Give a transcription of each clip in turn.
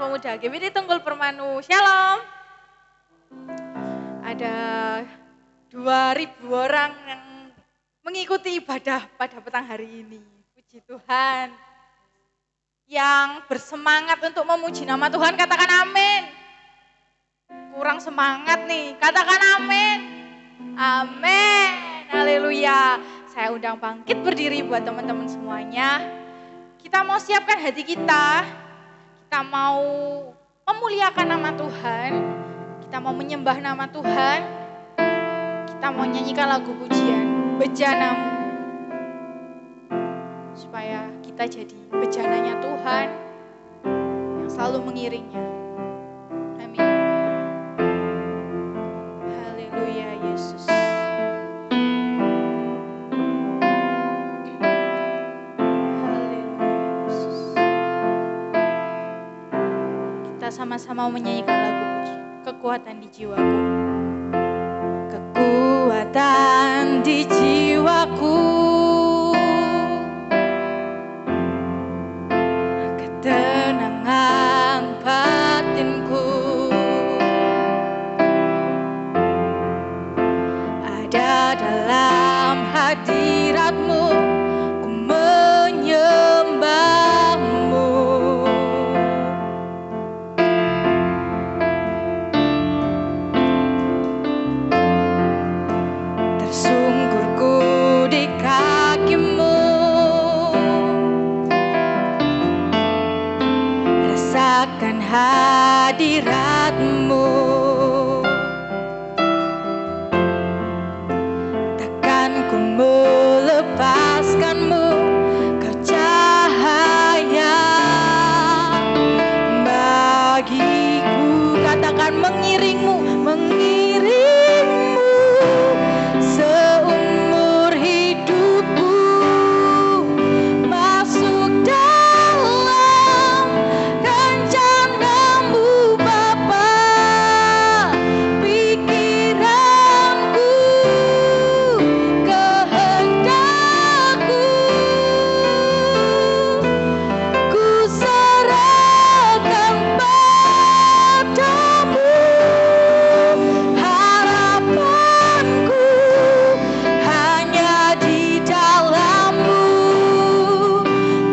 Pemuda GBT Tunggul Permanu. Shalom. Ada 2.000 orang yang mengikuti ibadah pada petang hari ini. Puji Tuhan. Yang bersemangat untuk memuji nama Tuhan, katakan amin. Kurang semangat nih, katakan amin. Amin. Haleluya. Saya undang bangkit berdiri buat teman-teman semuanya. Kita mau siapkan hati kita. Kita mau memuliakan nama Tuhan. Kita mau menyembah nama Tuhan. Kita mau nyanyikan lagu pujian Bejanamu. Supaya kita jadi bejananya Tuhan yang selalu mengiringnya. Amin. Haleluya Yesus. Sama-sama menyanyikan lagu pujian Kekuatan di Jiwaku. Kekuatan di jiwaku, ketenangan batinku, ada dalam hadirat-Mu, ku menyembah-Mu. Hadirat-Mu, takkan ku melepaskan-Mu, Kau cahaya bagiku. Katakan mengiring-Mu, mengiring-Mu seumur hidupku, masuk dalam rencana-Mu Bapa, pikiranku, kehendakku, ku serahkan padamu. Harapanku hanya di dalam-Mu,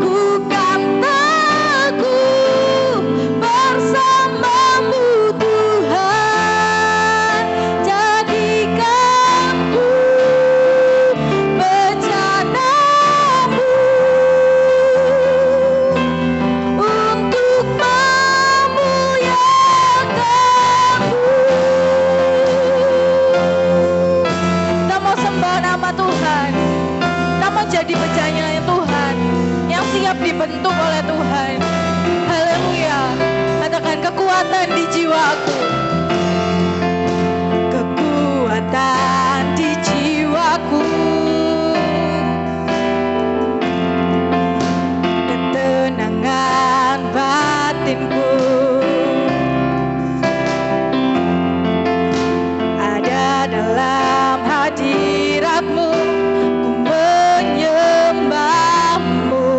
ku kan teguh bersama-Mu Tuhan. Jadikanku bejana-Mu untuk memuliakan-Mu. Kita mau sembah nama Tuhan. Kita mau jadi bejananya Tuhan yang siap dibentuk oleh Tuhan. Haleluya. Katakan kekuatan di jiwaku. Kekuatan di jiwaku, ketenangan batinku, ada dalam hadirat-Mu, ku menyembah-Mu.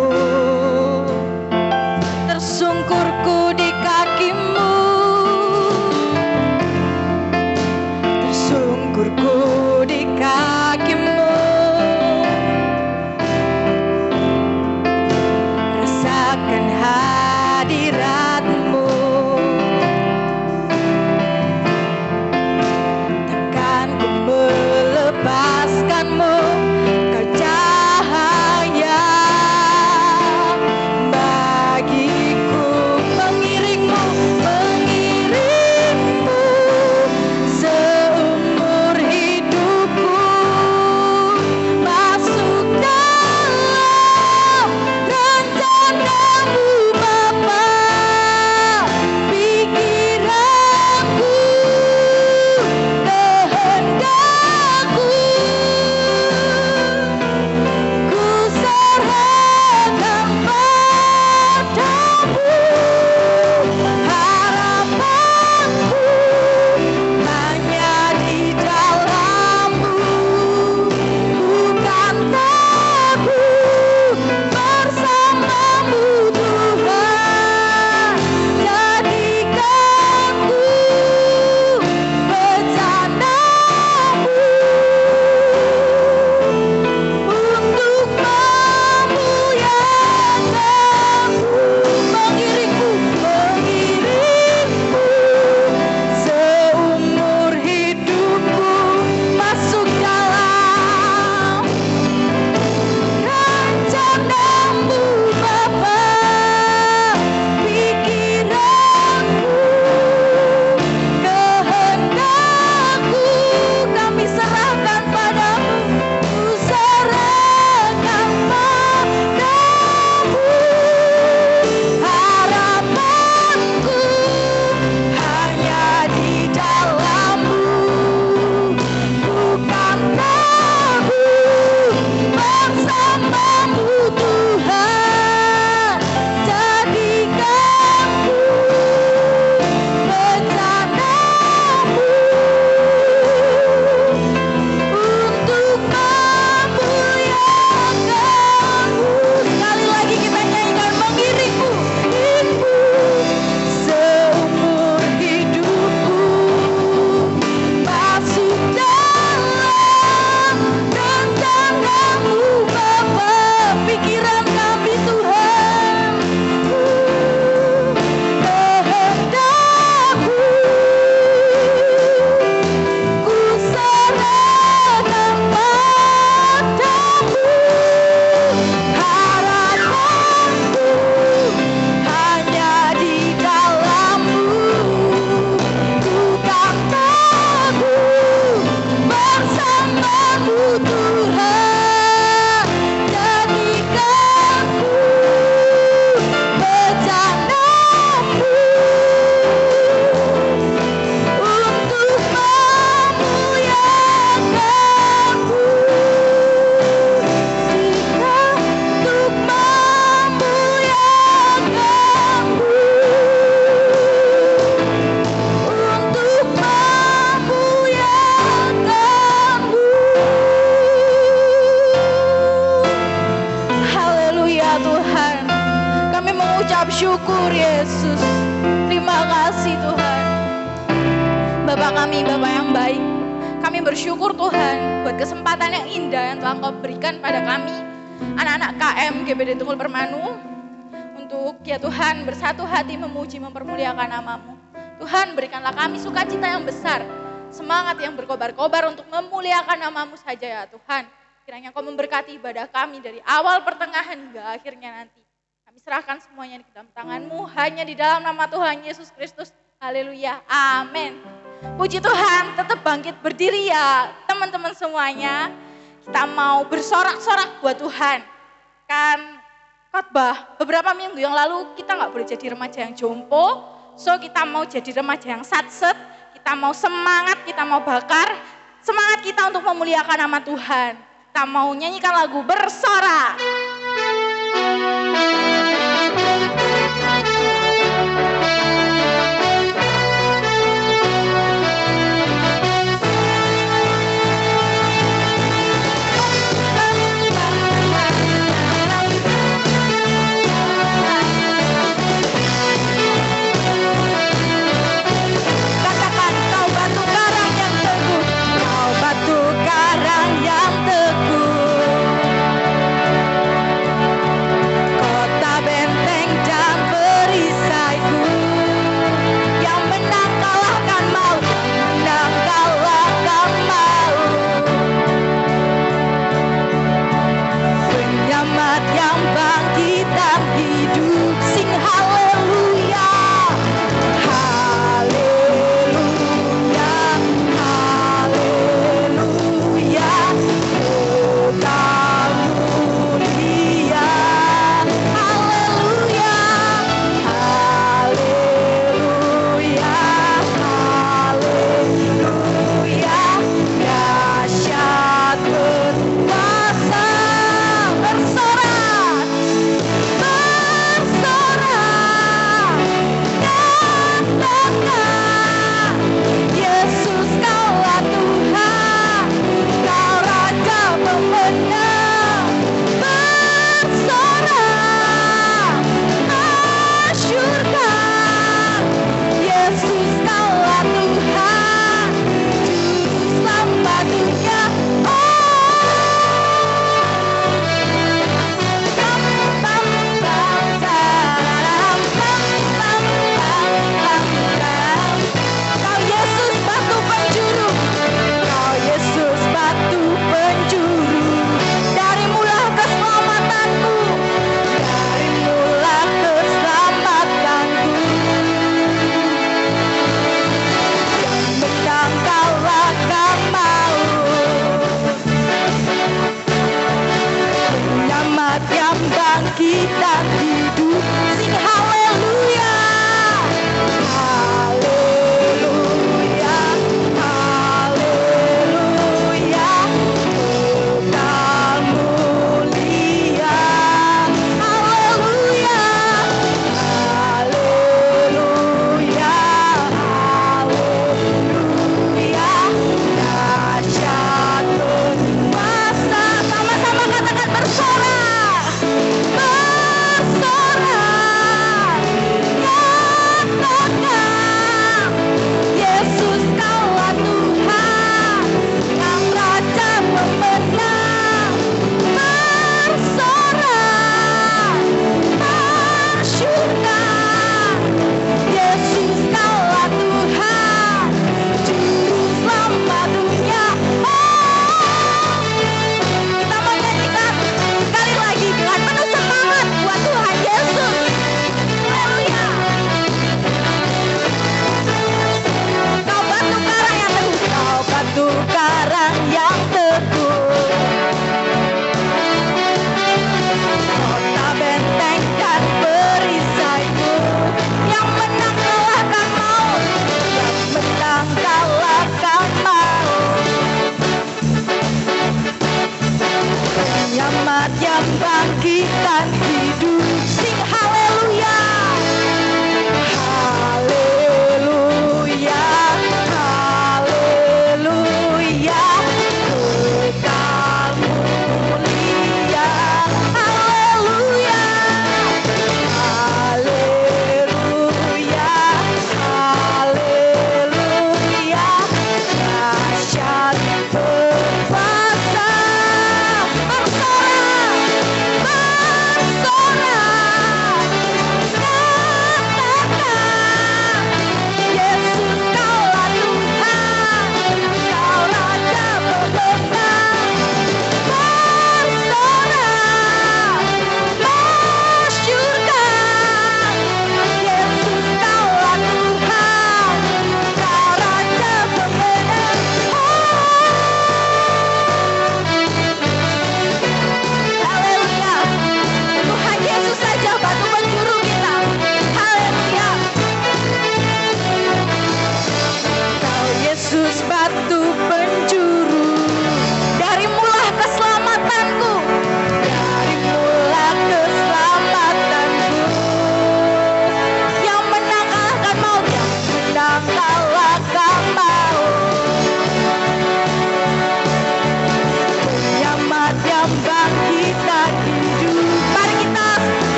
Tersungkurku di kaki-Mu, kami, Bapa yang baik. Kami bersyukur Tuhan buat kesempatan yang indah yang telah Engkau berikan pada kami, anak-anak KM GBD Tunggul Permanu, untuk ya Tuhan bersatu hati memuji mempermuliakan nama-Mu. Tuhan berikanlah kami sukacita yang besar, semangat yang berkobar-kobar untuk memuliakan nama-Mu saja ya Tuhan. Kiranya Engkau memberkati ibadah kami dari awal pertengahan hingga akhirnya nanti. Kami serahkan semuanya di dalam tangan-Mu, hanya di dalam nama Tuhan Yesus Kristus. Haleluya, amin. Puji Tuhan, tetap bangkit berdiri ya teman-teman semuanya. Kita mau bersorak-sorak buat Tuhan. Kan khotbah beberapa minggu yang lalu kita gak boleh jadi remaja yang jompo. So kita mau jadi remaja yang satset. Kita mau semangat, kita mau bakar semangat kita untuk memuliakan nama Tuhan. Kita mau nyanyikan lagu bersorak.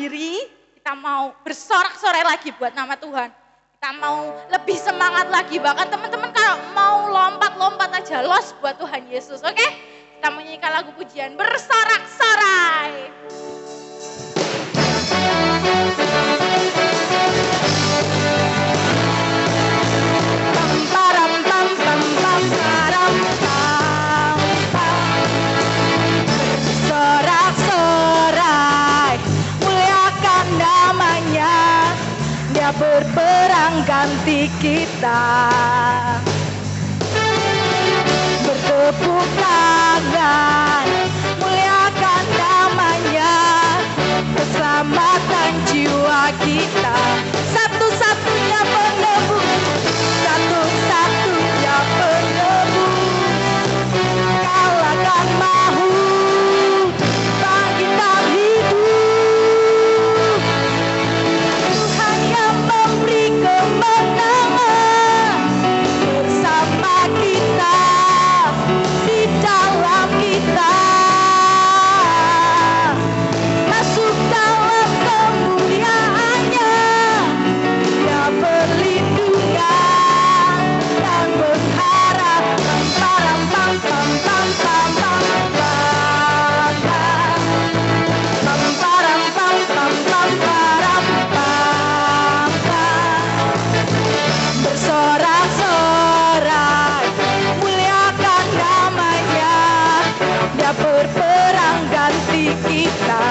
diri, kita mau bersorak-sorai lagi buat nama Tuhan. Kita mau lebih semangat lagi, bahkan teman-teman kalau mau lompat-lompat aja los buat Tuhan Yesus, oke? Kita menyanyikan lagu pujian bersorak-sorai. Berperang ganti kita, bertepuk tangan, muliakan namanya, keselamatan jiwa kita. Satu-satunya penebus, satu-satunya penebus, kalahkan maut, bangkitkan hidup. Tuhan yang memberi kemenangan bersama kita, di dalam kita, masuk dalam kemuliaannya. Dia berlindungan dan berharap. Pam pam pam pam pam pam pam pam. Pam pam pam pam pam pam pam pam. Bersorak-sorai, muliakan namanya. Dia berperang ganti kita.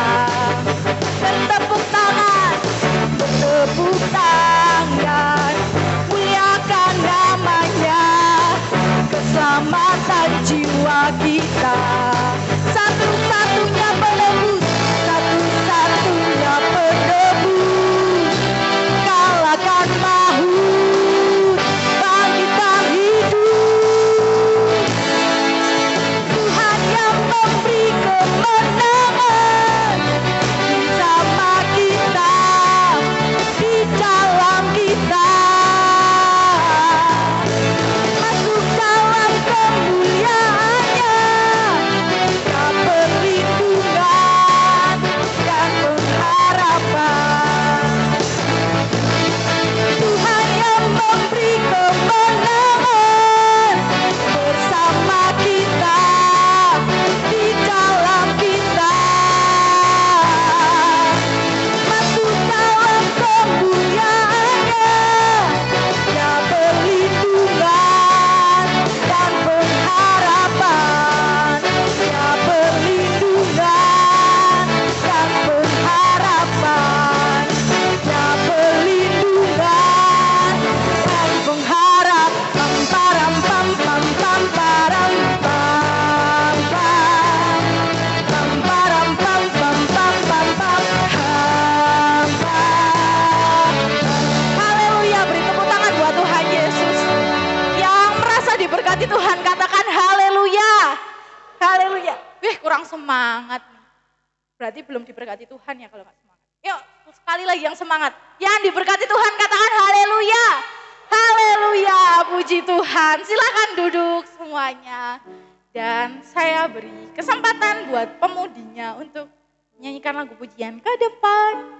Bertepuk tangan, bertepuk tangan, muliakan namanya, keselamatan jiwa kita. Satu-satunya penebus, satu-satunya penebus, kalahkan maut, bangkitkan hidup. Tuhan yang memberi kemenangan bersama kita, di dalam kita, masuk dalam kemuliaannya. Dia perlindungan dan pengharapan. Tuhan yang memberi kemenangan bersama kita, di dalam kita, masuk dalam kemuliaannya. Dia perlindungan dan pengharapan. Dia perlindungan dan pengharapan. Dia perlindungan dan pengharapan. Pam pam pam pam pam pam pam. Pam pam pam pam pam pam pam pam. Haleluya, beri tepuk tangan buat Tuhan Yesus. Yang merasa diberkati Tuhan katakan haleluya. Haleluya. Kurang semangat. Berarti belum diberkati Tuhan ya kalau nggak semangat. Yuk sekali lagi yang semangat. Yang diberkati Tuhan katakan haleluya. Haleluya, puji Tuhan. Silakan duduk semuanya. Dan saya beri kesempatan buat pemudinya untuk menyanyikan lagu pujian ke depan.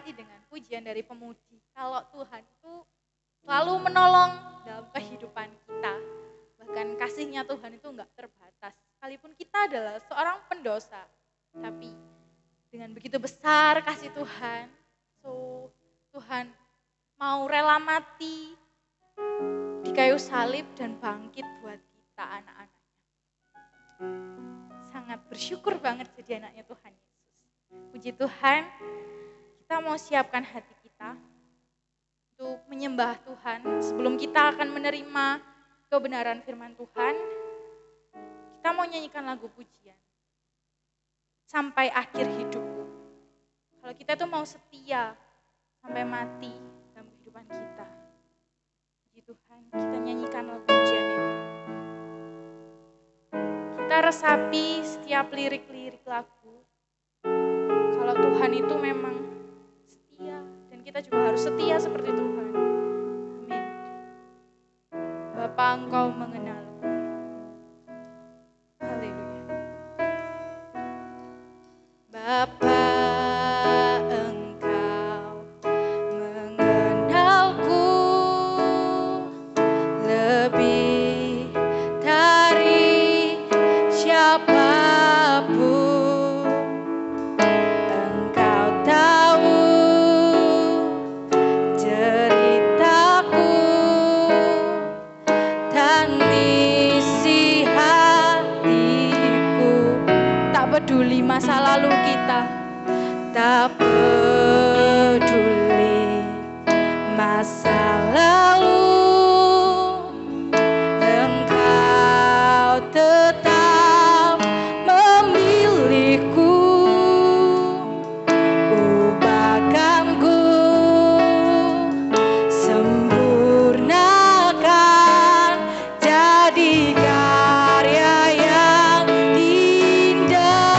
diberkati dengan pujian dari pemudi. Kalau Tuhan itu selalu menolong dalam kehidupan kita. Bahkan kasihnya Tuhan itu enggak terbatas. Sekalipun kita adalah seorang pendosa. Tapi dengan begitu besar kasih Tuhan, Tuhan mau rela mati di kayu salib dan bangkit buat kita anak-anaknya. Sangat bersyukur banget jadi anaknya Tuhan Yesus. Puji Tuhan, kita mau siapkan hati kita untuk menyembah Tuhan. Sebelum kita akan menerima kebenaran firman Tuhan, kita mau nyanyikan lagu pujian. Sampai akhir hidupku. Kalau kita tuh mau setia sampai mati dalam kehidupan kita. Puji Tuhan, kita nyanyikan lagu pujian ini. Kita resapi setiap lirik-lirik lagu. Kalau Tuhan itu memang setia dan kita juga harus setia seperti Tuhan. Amin. Bapa, Engkau mengenalku. Haleluya. Bapa, Engkau mengenalku lebih dari siapapun. Engkau tahu ceritaku dan isi hatiku. Tak peduli masa lalu kita, tak peduli masa lalu, Engkau tetap memilihku. Ubahkanku, sempurnakan jadi karya yang indah.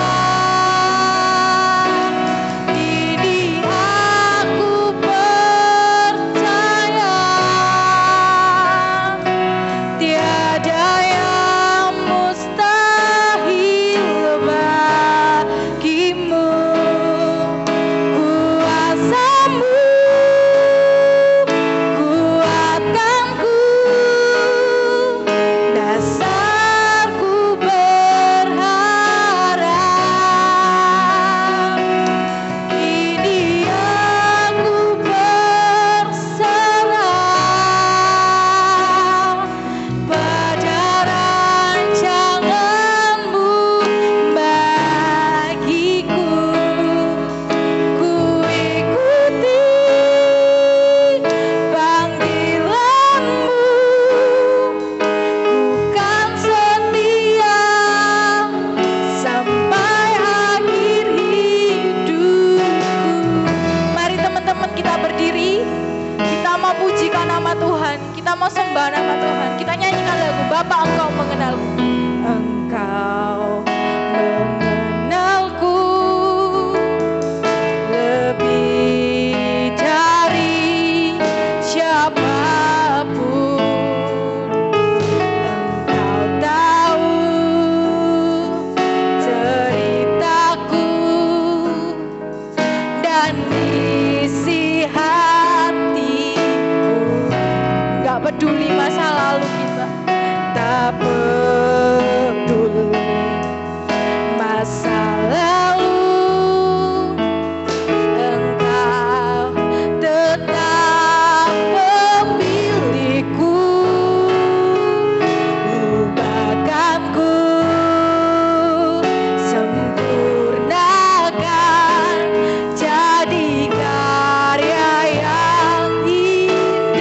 Ini aku percaya, tiada yang mustahil bagimu. Kuasamu, kuatanku, dasarku berharap. Ini aku berserah pada rancanganmu bagiku. Ku ikuti panggilanmu, ku kan setia sampai akhir hidupku. Mari teman-teman kita berdiri, kita mau pujikan nama Tuhan, kita mau sembah nama Tuhan, kita nyanyikan lagu Bapa Engkau mengenalku. Engkau mengenalku lebih dari siapapun. Engkau tahu ceritaku dan isi hatiku. Gak peduli masa lalu kita, tak peduli masa lalu, Engkau tetap memilihku. Ubahkanku, sempurnakan jadi karya yang indah.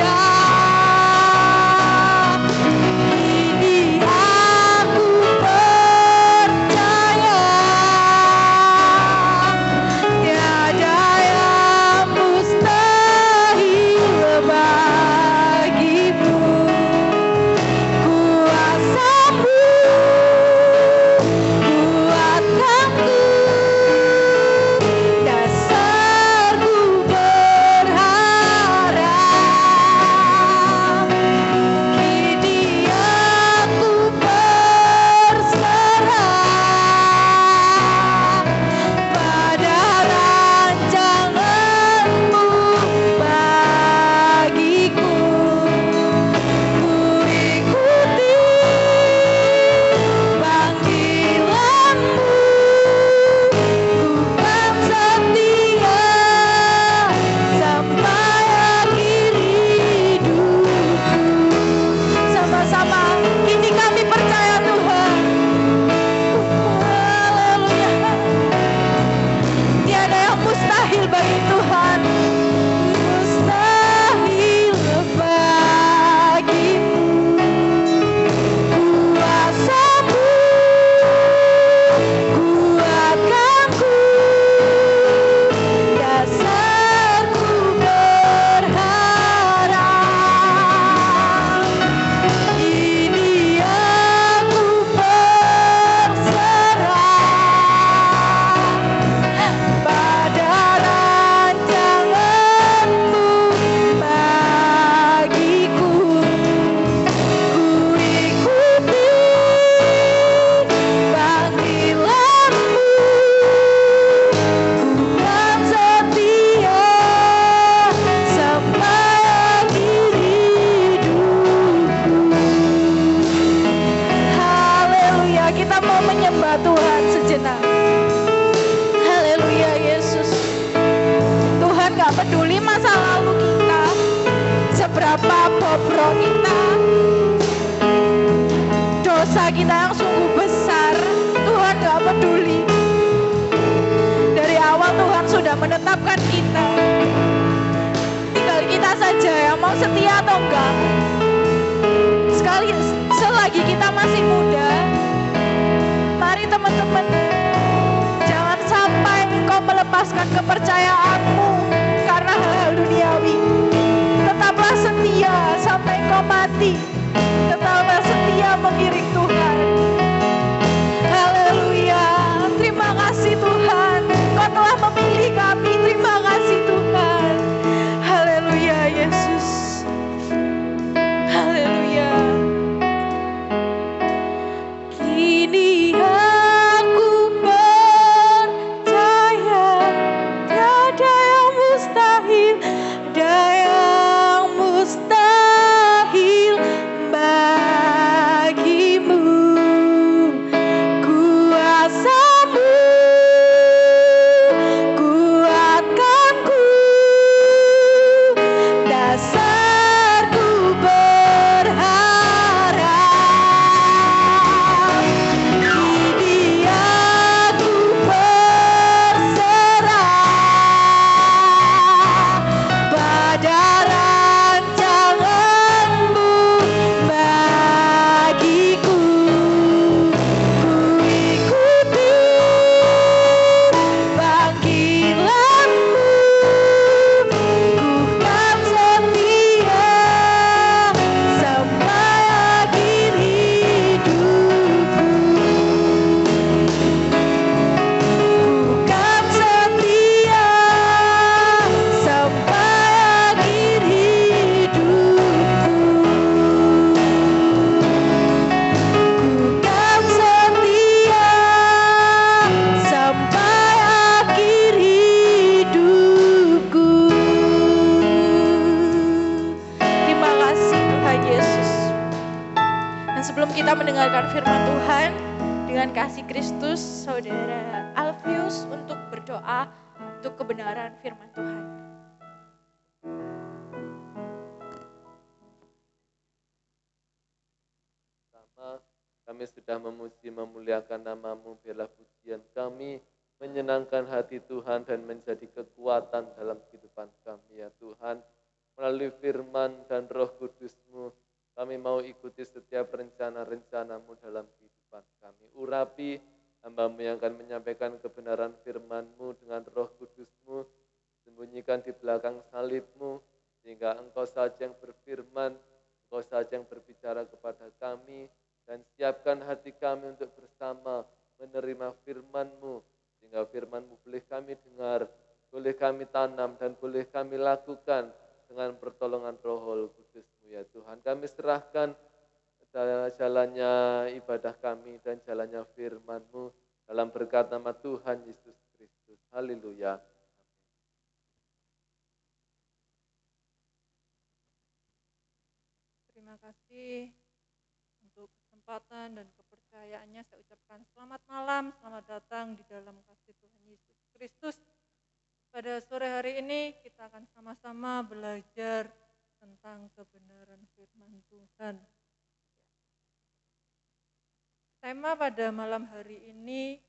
gak peduli masa lalu kita, seberapa bobrok kita, dosa kita yang sungguh besar, Tuhan gak peduli. Dari awal Tuhan sudah menetapkan kita. Tinggal kita saja yang mau setia atau enggak. Selagi kita masih muda, mari teman-teman, jangan sampai engkau melepaskan kepercayaanmu karena hal-hal duniawi. Tetaplah setia sampai engkau mati. Tetaplah setia mengiring Tuhan. Haleluya. Terima kasih Tuhan, Kau telah memilih kami. Terima kasih Tuhan. Haleluya Yesus. Haleluya. Kini aku percaya tiada yang mustahil, ada yang mustahil bagimu. Kuasamu kuatkanku, dasarku berharap. Kini aku berserah pada rancanganmu bagiku. Ku ikuti panggilanmu, ku kan setia sampai akhir hidupku. Ku kan setia sampai akhir hidupku. Ku kan setia sampai akhir hidupku. Terima kasih Tuhan Yesus. Dan sebelum kita mendengarkan firman Tuhan, dengan kasih Kristus, Saudara Alfius untuk berdoa untuk kebenaran firman Tuhan. Pertama, kami sudah memuji memuliakan nama-Mu, biarlah pujian kami menyenangkan hati Tuhan dan menjadi kekuatan dalam kehidupan kami ya Tuhan. Melalui firman dan Roh Kudus-Mu, kami mau ikuti setiap rencana-rencana-Mu dalam kehidupan kami. Urapi hamba-Mu yang akan menyampaikan kebenaran firman-Mu dengan Roh Kudus-Mu, sembunyikan di belakang salib-Mu, sehingga Engkau saja yang berfirman, Engkau saja yang berbicara kepada kami, dan siapkan hati kami untuk bersama menerima firman-Mu, sehingga firman-Mu boleh kami dengar, boleh kami tanam, dan boleh kami lakukan dengan pertolongan Roh Kudus-Mu ya Tuhan. Kami serahkan jalannya ibadah kami dan jalannya firman-Mu dalam berkat nama Tuhan Yesus Kristus. Haleluya. Terima kasih untuk kesempatan dan kepercayaannya. Saya ucapkan selamat malam, selamat datang di dalam kasih Tuhan Yesus Kristus. Pada sore hari ini kita akan sama-sama belajar tentang kebenaran firman Tuhan. Tema pada malam hari ini,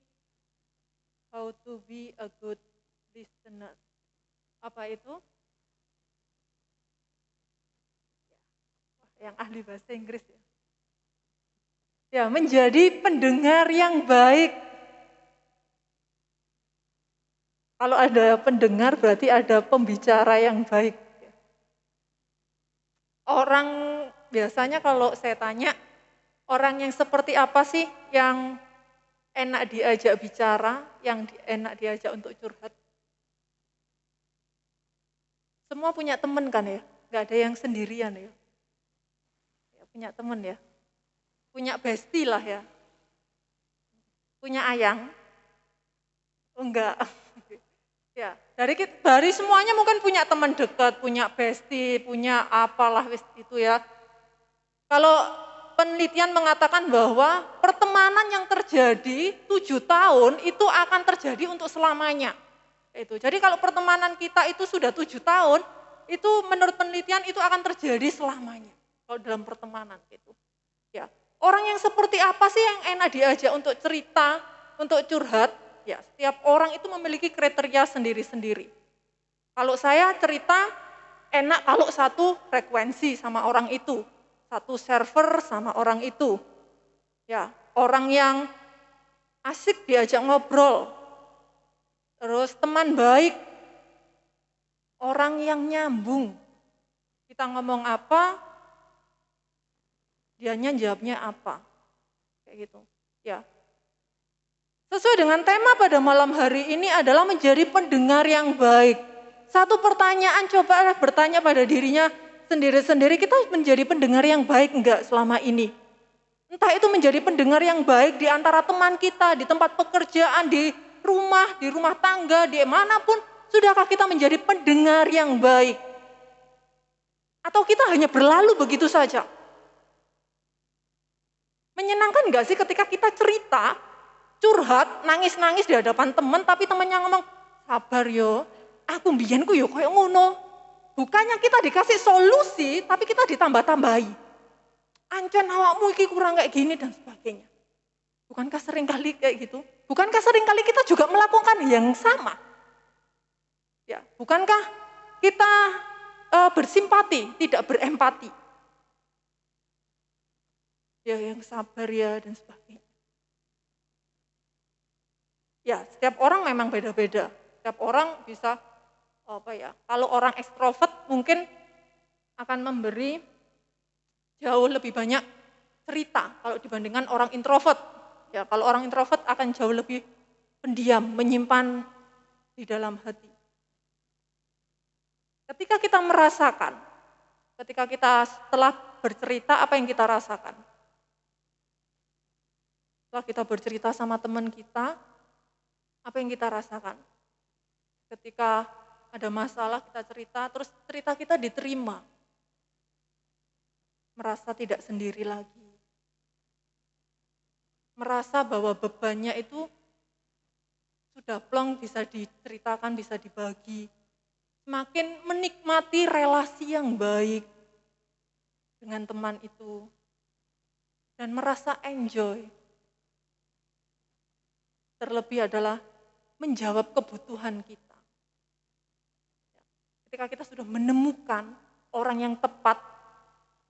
how to be a good listener. Apa itu? Yang ahli bahasa Inggris ya. Ya, menjadi pendengar yang baik. Kalau ada pendengar berarti ada pembicara yang baik. Orang biasanya kalau saya tanya, orang yang seperti apa sih yang enak diajak bicara, yang enak diajak untuk curhat? Semua punya teman kan ya, nggak ada yang sendirian ya. Punya teman ya, punya bestie lah ya, punya ayang, oh enggak. Ya, dari semuanya mungkin punya teman dekat, punya bestie, punya apalah itu ya. Kalau penelitian mengatakan bahwa pertemanan yang terjadi 7 tahun itu akan terjadi untuk selamanya. Itu. Jadi kalau pertemanan kita itu sudah 7 tahun, itu menurut penelitian itu akan terjadi selamanya. Kalau dalam pertemanan gitu. Ya. Orang yang seperti apa sih yang enak diajak untuk cerita, untuk curhat? Ya, setiap orang itu memiliki kriteria sendiri-sendiri. Kalau saya cerita enak kalau satu frekuensi sama orang itu, satu server sama orang itu. Ya, orang yang asik diajak ngobrol. Terus teman baik, orang yang nyambung. Kita ngomong apa, dianya jawabnya apa. Kayak gitu. Ya. Sesuai dengan tema pada malam hari ini adalah menjadi pendengar yang baik. Satu pertanyaan, coba bertanya pada dirinya sendiri-sendiri, kita menjadi pendengar yang baik enggak selama ini? Entah itu menjadi pendengar yang baik di antara teman kita, di tempat pekerjaan, di rumah tangga, di manapun, sudahkah kita menjadi pendengar yang baik? Atau kita hanya berlalu begitu saja? Menyenangkan enggak sih ketika kita cerita, curhat, nangis-nangis di hadapan teman, tapi temannya ngomong, sabar yo, aku mbiyenku yo koyo ngono. Bukannya kita dikasih solusi, tapi kita ditambah-tambahi. Ancen awakmu iki kurang kayak gini dan sebagainya. Bukankah seringkali kayak gitu? Bukankah seringkali kita juga melakukan yang sama? Ya, bukankah kita bersimpati, tidak berempati? Ya, yang sabar ya dan sebagainya. Ya, setiap orang memang beda-beda. Setiap orang bisa kalau orang ekstrovert mungkin akan memberi jauh lebih banyak cerita kalau dibandingkan orang introvert. Ya, kalau orang introvert akan jauh lebih pendiam, menyimpan di dalam hati. Ketika kita merasakan, ketika kita setelah bercerita, apa yang kita rasakan? Setelah kita bercerita sama teman kita, apa yang kita rasakan? Ketika ada masalah kita cerita, terus cerita kita diterima. Merasa tidak sendiri lagi. Merasa bahwa bebannya itu sudah plong, bisa diceritakan, bisa dibagi. Semakin menikmati relasi yang baik dengan teman itu. Dan merasa enjoy. Terlebih adalah menjawab kebutuhan kita. Ketika kita sudah menemukan orang yang tepat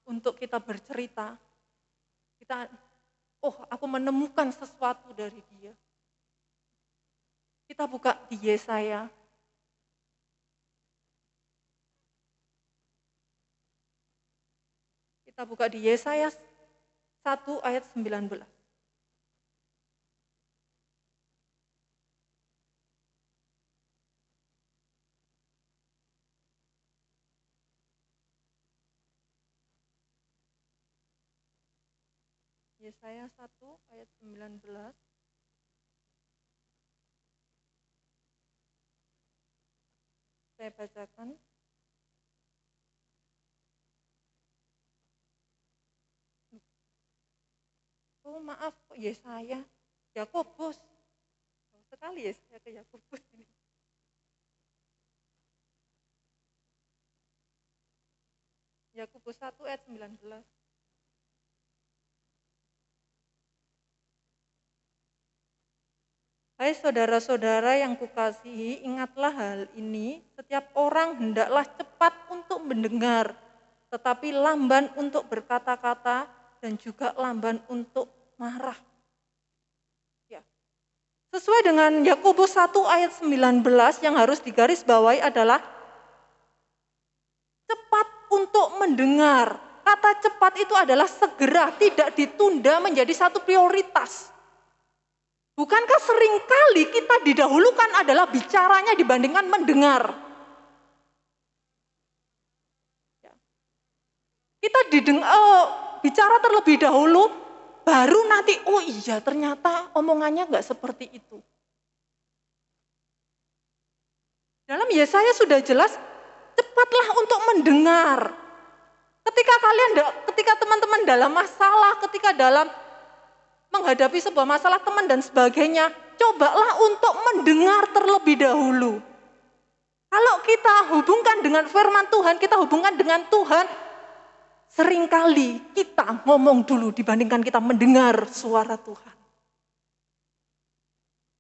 untuk kita bercerita, aku menemukan sesuatu dari dia. Kita buka di Yesaya. Kita buka di Yesaya 1 ayat 19. Yesaya 1 ayat 19. Saya bacakan. Oh maaf, Yesaya, Yakobus. Sekali ya saya ke Yakobus ini. Yakobus 1 ayat 19. Hai saudara-saudara yang kukasihi, ingatlah hal ini, setiap orang hendaklah cepat untuk mendengar, tetapi lamban untuk berkata-kata dan juga lamban untuk marah. Ya. Sesuai dengan Yakobus 1 ayat 19 yang harus digarisbawahi adalah cepat untuk mendengar. Kata cepat itu adalah segera, tidak ditunda menjadi satu prioritas. Bukankah seringkali kita didahulukan adalah bicaranya dibandingkan mendengar? Kita bicara terlebih dahulu, baru nanti, oh iya ternyata omongannya enggak seperti itu. Dalam Yesaya sudah jelas, cepatlah untuk mendengar. Ketika teman-teman dalam masalah, ketika dalam menghadapi sebuah masalah teman dan sebagainya, cobalah untuk mendengar terlebih dahulu. Kalau kita hubungkan dengan firman Tuhan, kita hubungkan dengan Tuhan, seringkali kita ngomong dulu dibandingkan kita mendengar suara Tuhan.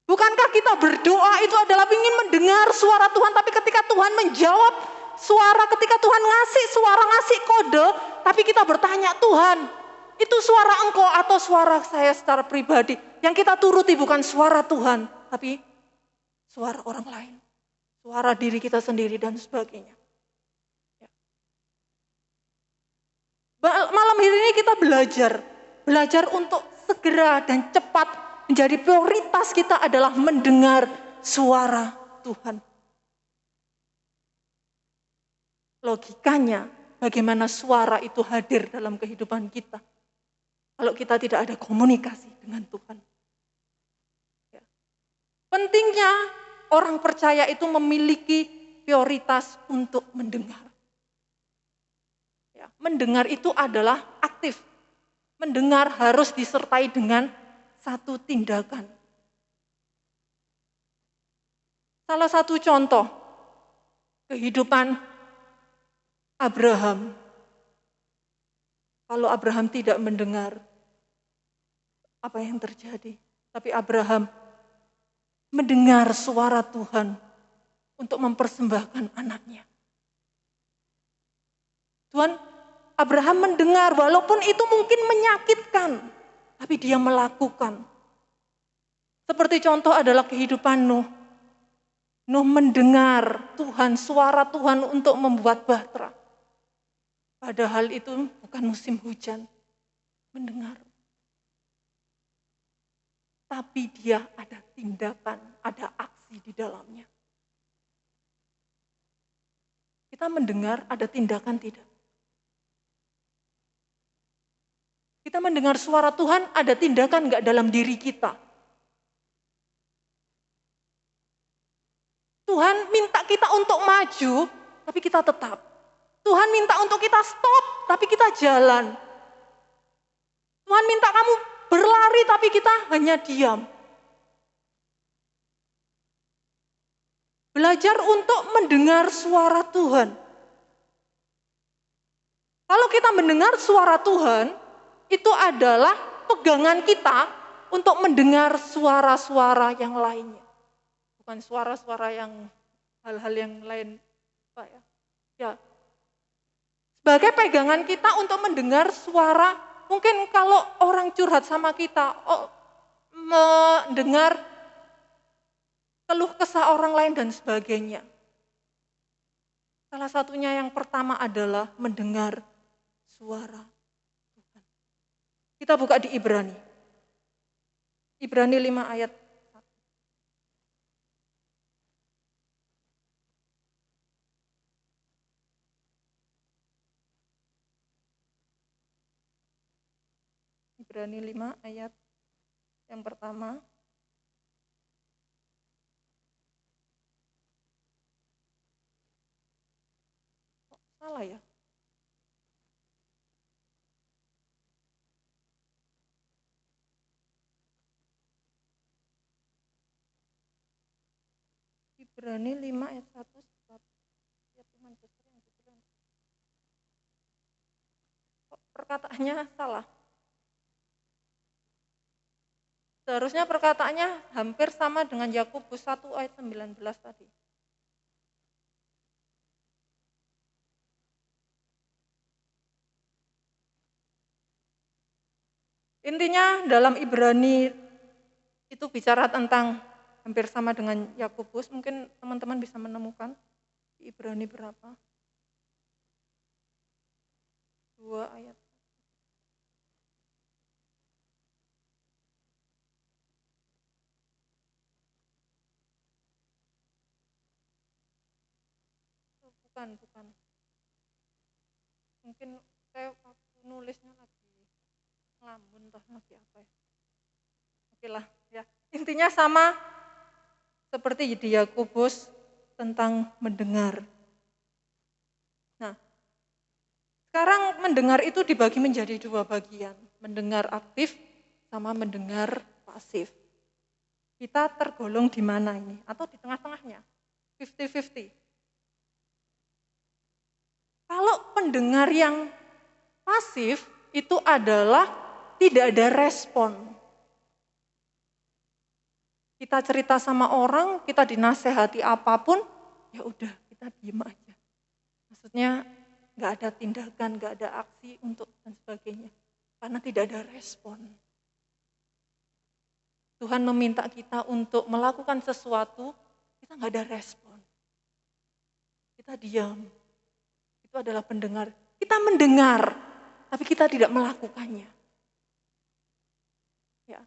Bukankah kita berdoa itu adalah ingin mendengar suara Tuhan, tapi ketika Tuhan menjawab suara, ketika Tuhan ngasih suara, ngasih kode, tapi kita bertanya, Tuhan, itu suara Engkau atau suara saya secara pribadi? Yang kita turuti bukan suara Tuhan, tapi suara orang lain, suara diri kita sendiri dan sebagainya. Malam hari ini kita belajar untuk segera dan cepat menjadi prioritas kita adalah mendengar suara Tuhan. Logikanya, bagaimana suara itu hadir dalam kehidupan kita kalau kita tidak ada komunikasi dengan Tuhan. Ya. Pentingnya orang percaya itu memiliki prioritas untuk mendengar. Ya, mendengar itu adalah aktif. Mendengar harus disertai dengan satu tindakan. Salah satu contoh kehidupan Abraham. Kalau Abraham tidak mendengar, apa yang terjadi? Tapi Abraham mendengar suara Tuhan untuk mempersembahkan anaknya. Tuhan, Abraham mendengar walaupun itu mungkin menyakitkan, tapi dia melakukan. Seperti contoh adalah kehidupan Nuh. Nuh mendengar Tuhan, suara Tuhan untuk membuat bahtera. Padahal itu bukan musim hujan. Mendengar. Tapi dia ada tindakan, ada aksi di dalamnya. Kita mendengar, ada tindakan tidak? Kita mendengar suara Tuhan, ada tindakan enggak dalam diri kita? Tuhan minta kita untuk maju, tapi kita tetap. Tuhan minta untuk kita stop, tapi kita jalan. Tuhan minta kamu berlari, tapi kita hanya diam. Belajar untuk mendengar suara Tuhan. Kalau kita mendengar suara Tuhan, itu adalah pegangan kita untuk mendengar suara-suara yang lainnya. Bukan suara-suara yang hal-hal yang lain, Pak ya. Ya. Sebagai pegangan kita untuk mendengar suara, mungkin kalau orang curhat sama kita, mendengar keluh kesah orang lain dan sebagainya. Salah satunya yang pertama adalah mendengar suara Tuhan. Kita buka di Ibrani. Ibrani 5 ayat 1. Ibrani 5 ayat yang pertama. Kok salah ya? Ibrani 5 ayat 1. Kok perkataannya salah? Seharusnya perkataannya hampir sama dengan Yakobus 1 ayat 19 tadi. Intinya dalam Ibrani itu bicara tentang hampir sama dengan Yakobus. Mungkin teman-teman bisa menemukan di Ibrani berapa? 2 ayat. Bukan. Mungkin saya waktu nulisnya lagi ngelamun atau lagi apa ya. Oke lah ya. Intinya sama seperti di Yakobus tentang mendengar. Nah, sekarang mendengar itu dibagi menjadi 2 bagian. Mendengar aktif sama mendengar pasif. Kita tergolong di mana ini? Atau di tengah-tengahnya? 50-50. pendengar yang pasif itu adalah tidak ada respon. Kita cerita sama orang, kita dinasehati apapun, ya udah kita diem aja. Maksudnya nggak ada tindakan, nggak ada aksi untuk dan sebagainya. Karena tidak ada respon. Tuhan meminta kita untuk melakukan sesuatu, kita nggak ada respon. Kita diam. Itu adalah pendengar. Kita mendengar, tapi kita tidak melakukannya. Ya.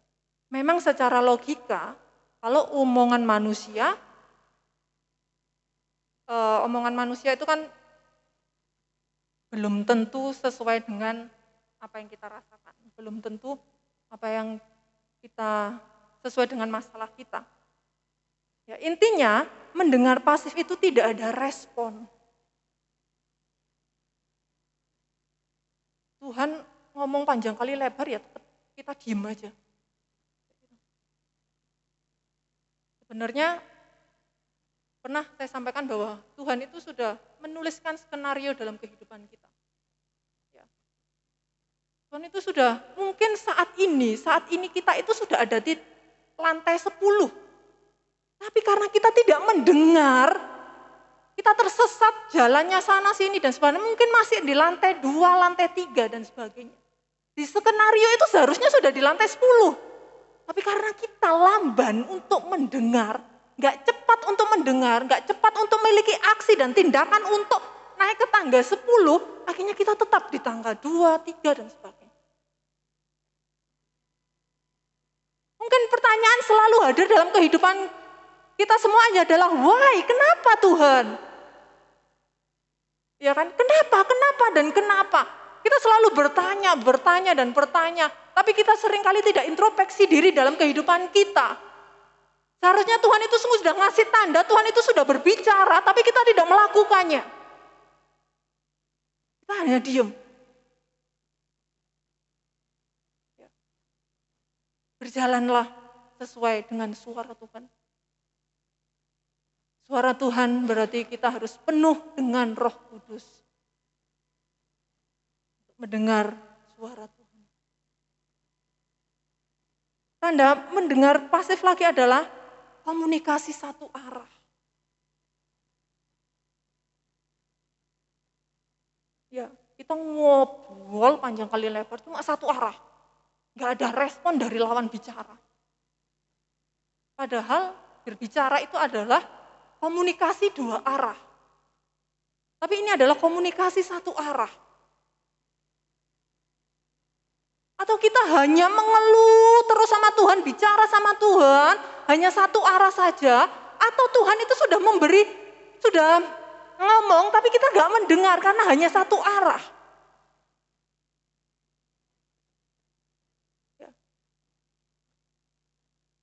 Memang secara logika, kalau omongan manusia itu kan belum tentu sesuai dengan apa yang kita rasakan. Belum tentu apa yang kita sesuai dengan masalah kita. Ya, intinya mendengar pasif itu tidak ada respon. Tuhan ngomong panjang kali lebar ya tetap kita diem aja. Sebenarnya pernah saya sampaikan bahwa Tuhan itu sudah menuliskan skenario dalam kehidupan kita. Ya. Tuhan itu sudah, mungkin saat ini kita itu sudah ada di lantai 10. Tapi karena kita tidak mendengar, kita tersesat jalannya sana sini dan sebagainya, mungkin masih di lantai 2, lantai 3 dan sebagainya. Di skenario itu seharusnya sudah di lantai 10. Tapi karena kita lamban untuk mendengar, nggak cepat untuk mendengar, nggak cepat untuk memiliki aksi dan tindakan untuk naik ke tangga 10, akhirnya kita tetap di tangga 2, 3 dan sebagainya. Mungkin pertanyaan selalu hadir dalam kehidupan kita semuanya adalah why, kenapa Tuhan? Ya kan, kenapa? Kita selalu bertanya dan bertanya, tapi kita seringkali tidak introspeksi diri dalam kehidupan kita. Seharusnya Tuhan itu sungguh sudah ngasih tanda, Tuhan itu sudah berbicara, tapi kita tidak melakukannya. Kita hanya diem. Berjalanlah sesuai dengan suara Tuhan. Suara Tuhan berarti kita harus penuh dengan Roh Kudus. Mendengar suara Tuhan. Tanda mendengar pasif lagi adalah komunikasi satu arah. Ya, kita ngobrol panjang kali lebar cuma satu arah. Gak ada respon dari lawan bicara. Padahal berbicara itu adalah komunikasi dua arah. Tapi ini adalah komunikasi satu arah. Atau kita hanya mengeluh terus sama Tuhan, bicara sama Tuhan, hanya satu arah saja. Atau Tuhan itu sudah ngomong, tapi kita gak mendengar karena hanya satu arah.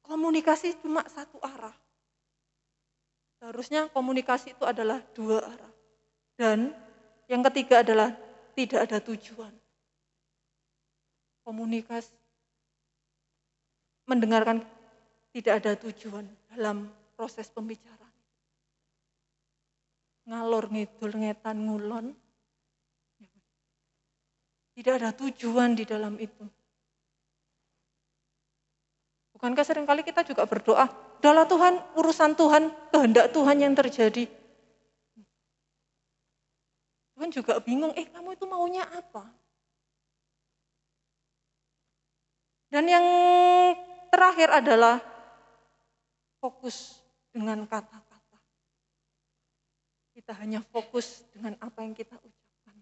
Komunikasi cuma satu arah. Seharusnya komunikasi itu adalah dua arah. Dan yang ketiga adalah tidak ada tujuan. Komunikasi, mendengarkan tidak ada tujuan dalam proses pembicaraan. Ngalor ngidul ngetan ngulon. Tidak ada tujuan di dalam itu. Bukankah seringkali kita juga berdoa, udahlah Tuhan, urusan Tuhan, kehendak Tuhan yang terjadi. Tuhan juga bingung, kamu itu maunya apa? Dan yang terakhir adalah fokus dengan kata-kata. Kita hanya fokus dengan apa yang kita ucapkan.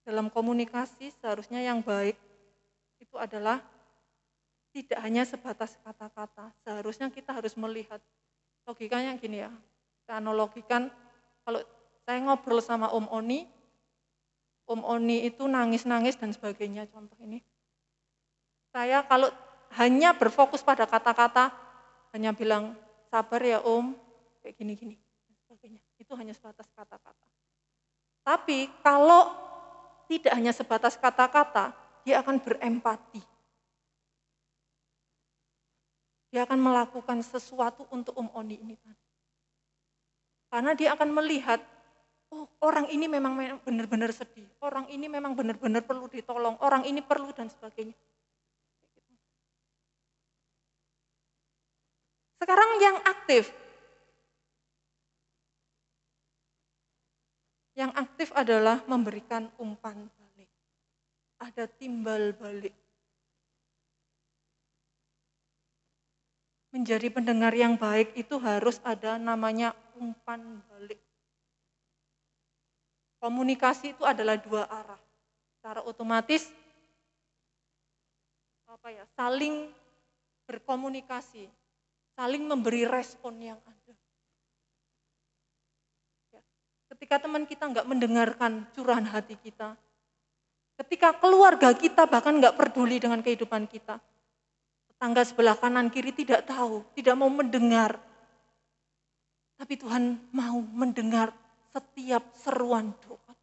Dalam komunikasi seharusnya yang baik itu adalah tidak hanya sebatas kata-kata. Seharusnya kita harus melihat, logikanya gini ya, kita analogikan, kalau saya ngobrol sama Om Oni itu nangis-nangis dan sebagainya, contoh ini. Saya kalau hanya berfokus pada kata-kata, hanya bilang, sabar ya Om, kayak gini-gini, dan sebagainya. Itu hanya sebatas kata-kata. Tapi kalau tidak hanya sebatas kata-kata, dia akan berempati. Dia akan melakukan sesuatu untuk Om Oni ini. Karena dia akan melihat, oh orang ini memang benar-benar sedih, orang ini memang benar-benar perlu ditolong, orang ini perlu dan sebagainya. Sekarang yang aktif adalah memberikan umpan balik. Ada timbal balik. Menjadi pendengar yang baik itu harus ada namanya umpan balik. Komunikasi itu adalah dua arah. Secara otomatis saling berkomunikasi, saling memberi respon yang ada. Ketika teman kita nggak mendengarkan curahan hati kita, ketika keluarga kita bahkan nggak peduli dengan kehidupan kita, tetangga sebelah kanan kiri tidak tahu, tidak mau mendengar. Tapi Tuhan mau mendengar setiap seruan doa.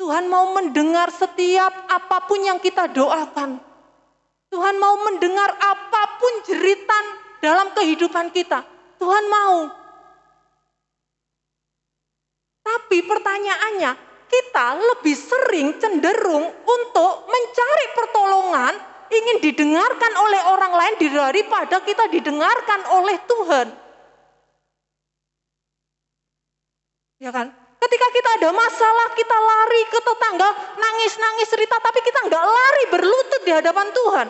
Tuhan mau mendengar setiap apapun yang kita doakan. Tuhan mau mendengar apapun jeritan dalam kehidupan kita. Tuhan mau. Tapi pertanyaannya, kita lebih sering cenderung untuk mencari pertolongan, ingin didengarkan oleh orang lain daripada kita didengarkan oleh Tuhan. Ya kan? Ketika kita ada masalah, kita lari ke tetangga, nangis-nangis cerita, tapi kita nggak lari berlutut di hadapan Tuhan.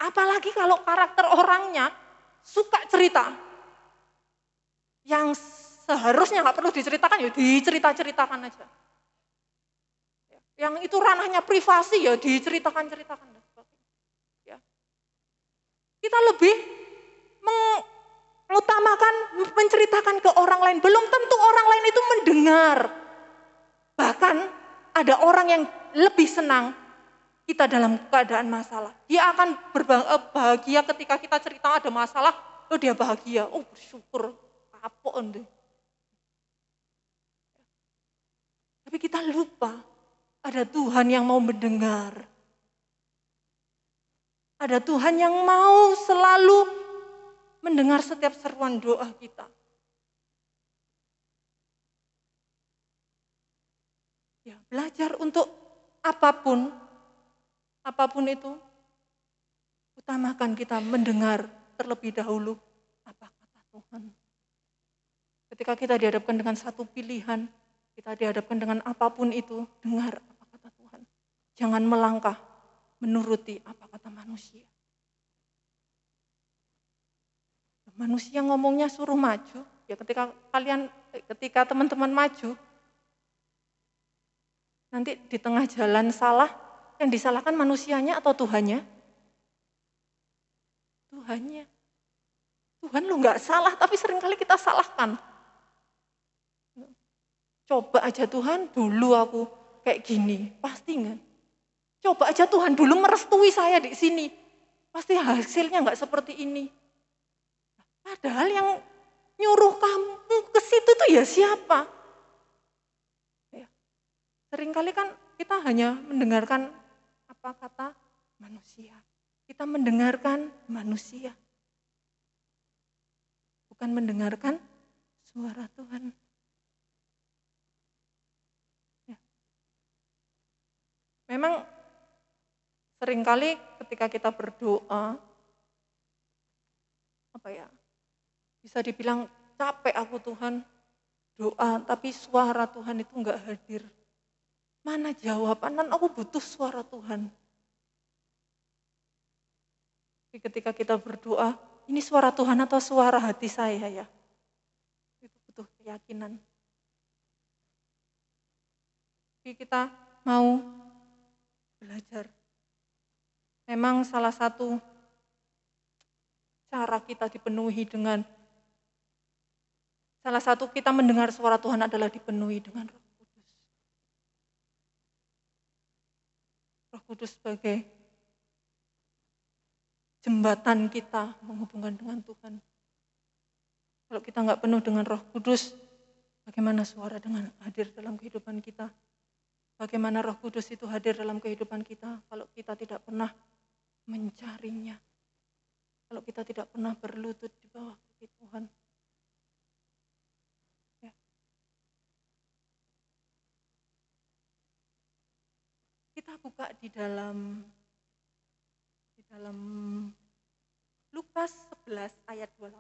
Apalagi kalau karakter orangnya suka cerita. Yang seharusnya nggak perlu diceritakan, ya diceritakan aja. Yang itu ranahnya privasi, ya diceritakan. Ya. Kita lebih mengutamakan menceritakan ke orang lain. Belum tentu orang lain itu mendengar. Bahkan ada orang yang lebih senang kita dalam keadaan masalah. Dia akan bahagia ketika kita cerita ada masalah, dia bahagia. Oh bersyukur, kapok ende. Tapi kita lupa ada Tuhan yang mau mendengar. Ada Tuhan yang mau selalu mendengar setiap seruan doa kita. Ya, belajar untuk apapun itu, utamakan kita mendengar terlebih dahulu apa kata Tuhan. Ketika kita dihadapkan dengan satu pilihan, kita dihadapkan dengan apapun itu, dengar apa kata Tuhan. Jangan melangkah menuruti apa kata manusia. Manusia ngomongnya suruh maju, ya ketika teman-teman maju, nanti di tengah jalan salah, yang disalahkan manusianya atau Tuhannya? Tuhannya. Tuhan lu nggak salah, tapi seringkali kita salahkan. Coba aja Tuhan dulu aku kayak gini, pasti enggak. Coba aja Tuhan dulu merestui saya di sini, pasti hasilnya nggak seperti ini. Padahal yang nyuruh kamu ke situ tuh ya siapa? Ya. Seringkali kan kita hanya mendengarkan apa kata manusia. Kita mendengarkan manusia. Bukan mendengarkan suara Tuhan. Ya. Memang seringkali ketika kita berdoa, bisa dibilang capek aku Tuhan, doa tapi suara Tuhan itu enggak hadir. Mana jawaban? Aku butuh suara Tuhan. Tapi ketika kita berdoa, ini suara Tuhan atau suara hati saya ya? Itu butuh keyakinan. Tapi kita mau belajar. Memang salah satu cara kita dipenuhi dengan salah satu kita mendengar suara Tuhan adalah dipenuhi dengan Roh Kudus. Roh Kudus sebagai jembatan kita menghubungkan dengan Tuhan. Kalau kita nggak penuh dengan Roh Kudus, bagaimana suara dengan hadir dalam kehidupan kita? Bagaimana Roh Kudus itu hadir dalam kehidupan kita kalau kita tidak pernah mencarinya? Kalau kita tidak pernah berlutut di bawah kaki Tuhan? buka di dalam Lukas 11 ayat 28.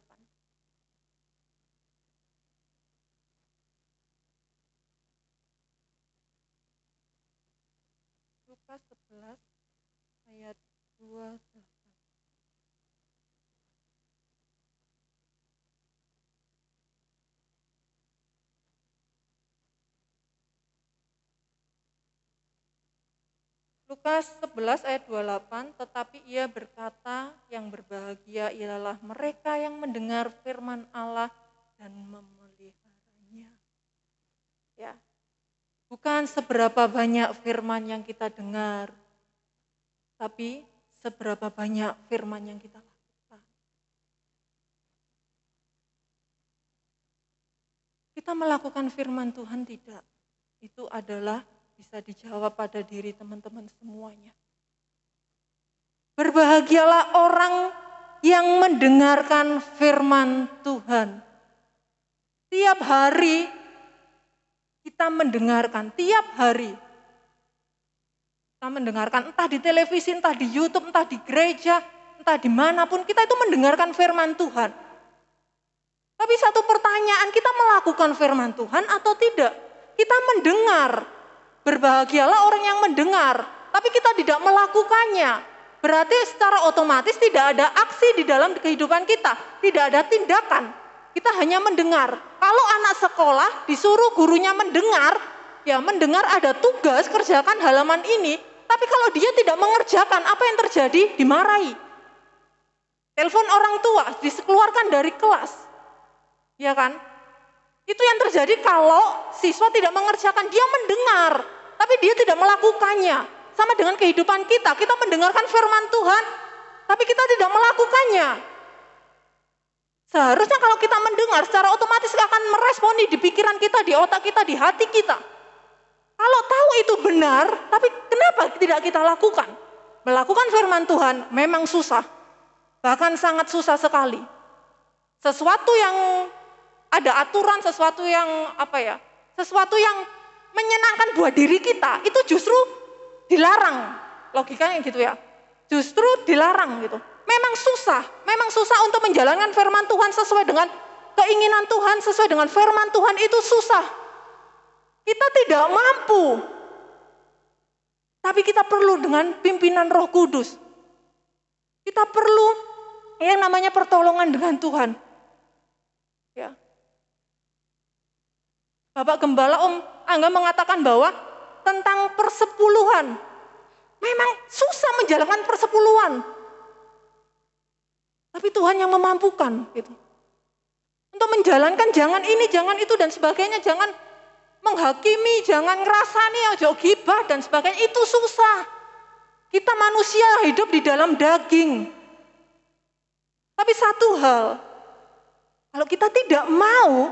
Lukas 11 ayat 28. Lukas 11 ayat 28, tetapi ia berkata, yang berbahagia ialah mereka yang mendengar firman Allah dan memeliharanya. Ya. Bukan seberapa banyak firman yang kita dengar, tapi seberapa banyak firman yang kita lakukan. Kita melakukan firman Tuhan tidak? Itu adalah bisa dijawab pada diri teman-teman semuanya. Berbahagialah orang yang mendengarkan firman Tuhan. Tiap hari kita mendengarkan, tiap hari kita mendengarkan, entah di televisi, entah di YouTube, entah di gereja, entah dimanapun, kita itu mendengarkan firman Tuhan. Tapi satu pertanyaan, kita melakukan firman Tuhan atau tidak? Kita mendengar. Berbahagialah orang yang mendengar, tapi kita tidak melakukannya. Berarti secara otomatis tidak ada aksi di dalam kehidupan kita, tidak ada tindakan. Kita hanya mendengar. Kalau anak sekolah disuruh gurunya mendengar, ya mendengar ada tugas, kerjakan halaman ini. Tapi kalau dia tidak mengerjakan, apa yang terjadi? Dimarahi. Telepon orang tua, dikeluarkan dari kelas. Ya kan? Itu yang terjadi kalau siswa tidak mengerjakan, dia mendengar. Tapi dia tidak melakukannya. Sama dengan kehidupan kita mendengarkan firman Tuhan, tapi kita tidak melakukannya. Seharusnya kalau kita mendengar, secara otomatis akan meresponi di pikiran kita, di otak kita, di hati kita. Kalau tahu itu benar, tapi kenapa tidak kita lakukan? Melakukan firman Tuhan memang susah, bahkan sangat susah sekali. Sesuatu yang ada aturan, sesuatu yang sesuatu yang menyenangkan buat diri kita, itu justru dilarang. Logikanya gitu ya. Justru dilarang gitu. Memang susah untuk menjalankan firman Tuhan sesuai dengan keinginan Tuhan, sesuai dengan firman Tuhan itu susah. Kita tidak mampu. Tapi kita perlu dengan pimpinan Roh Kudus. Kita perlu yang namanya pertolongan dengan Tuhan. Ya. Bapak Gembala Om Angga mengatakan bahwa tentang persepuluhan, memang susah menjalankan persepuluhan. Tapi Tuhan yang memampukan gitu. Untuk menjalankan jangan ini, jangan itu dan sebagainya, jangan menghakimi, jangan ngerasani, ojo gibah dan sebagainya, itu susah. Kita manusia hidup di dalam daging. Tapi satu hal, kalau kita tidak mau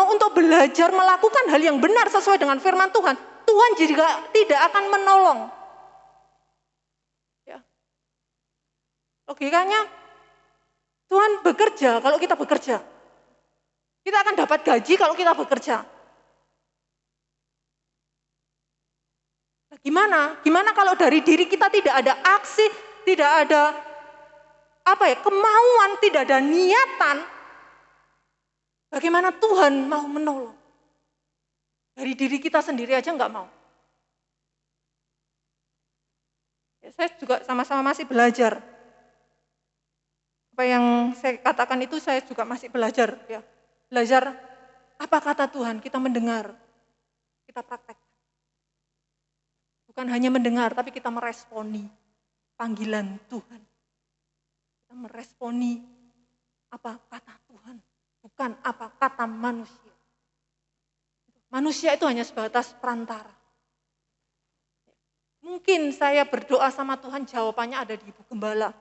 untuk belajar melakukan hal yang benar sesuai dengan firman Tuhan, Tuhan juga tidak akan menolong. Ya. Logikanya, Tuhan bekerja kalau kita bekerja. Kita akan dapat gaji kalau kita bekerja. Nah, gimana kalau dari diri kita tidak ada aksi, tidak ada kemauan, tidak ada niatan? Bagaimana Tuhan mau menolong? Dari diri kita sendiri aja nggak mau. Ya, saya juga sama-sama masih belajar. Apa yang saya katakan itu saya juga masih belajar. Ya. Belajar apa kata Tuhan, kita mendengar, kita praktek. Bukan hanya mendengar, tapi kita meresponi panggilan Tuhan. Kita meresponi apa kata Tuhan. Bukan apa kata manusia. Manusia itu hanya sebatas perantara. Mungkin saya berdoa sama Tuhan, jawabannya ada di Ibu Gembala.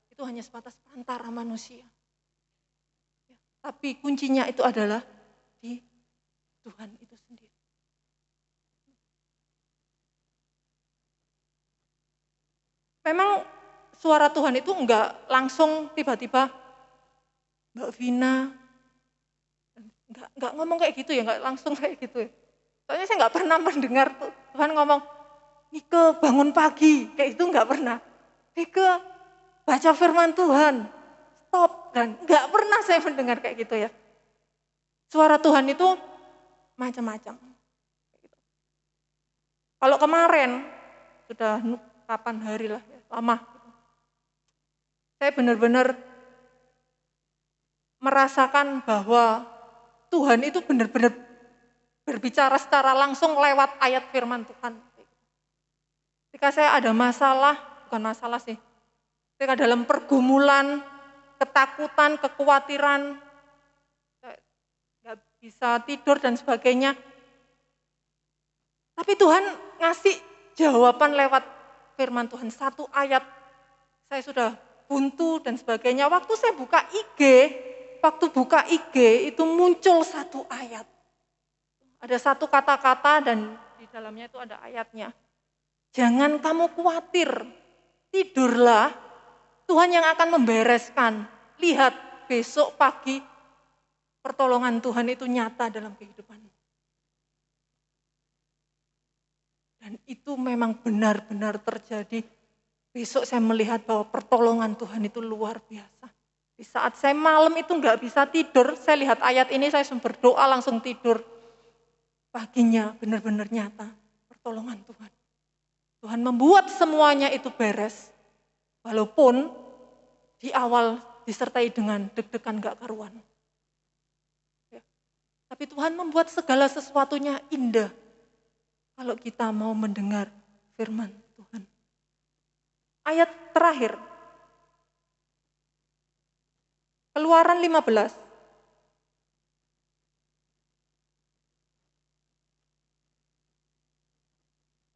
Itu hanya sebatas perantara manusia. Tapi kuncinya itu adalah di Tuhan itu sendiri. Memang suara Tuhan itu enggak langsung tiba-tiba, Mbak Vina, enggak ngomong kayak gitu ya, enggak langsung kayak gitu ya. Soalnya saya enggak pernah mendengar Tuhan ngomong, Nike bangun pagi, kayak itu enggak pernah. Nike baca firman Tuhan, stop, dan enggak pernah saya mendengar kayak gitu ya. Suara Tuhan itu macam-macam. Kalau kemarin, sudah kapan hari lah, ya, lama. Saya benar-benar merasakan bahwa Tuhan itu benar-benar berbicara secara langsung lewat ayat firman Tuhan. Ketika saya ada masalah, bukan masalah sih, ketika dalam pergumulan, ketakutan, kekhawatiran, nggak bisa tidur dan sebagainya, tapi Tuhan ngasih jawaban lewat firman Tuhan, satu ayat, saya sudah buntu dan sebagainya. Waktu saya buka IG itu muncul satu ayat. Ada satu kata-kata dan di dalamnya itu ada ayatnya. Jangan kamu khawatir, tidurlah, Tuhan yang akan membereskan. Lihat besok pagi pertolongan Tuhan itu nyata dalam kehidupanmu. Dan itu memang benar-benar terjadi. Besok saya melihat bahwa pertolongan Tuhan itu luar biasa. Di saat saya malam itu nggak bisa tidur, saya lihat ayat ini, saya berdoa langsung tidur. Paginya benar-benar nyata pertolongan Tuhan. Tuhan membuat semuanya itu beres. Walaupun di awal disertai dengan deg-degan gak karuan. Ya. Tapi Tuhan membuat segala sesuatunya indah. Kalau kita mau mendengar firman Tuhan. Ayat terakhir. Keluaran 15.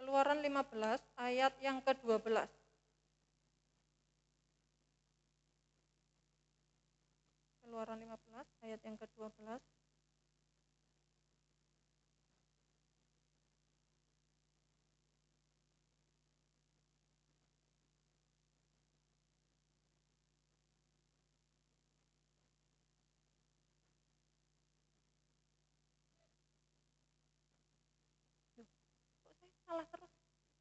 Keluaran 15 ayat yang ke-12. Keluaran 15 ayat yang ke-12. Kok saya salah terus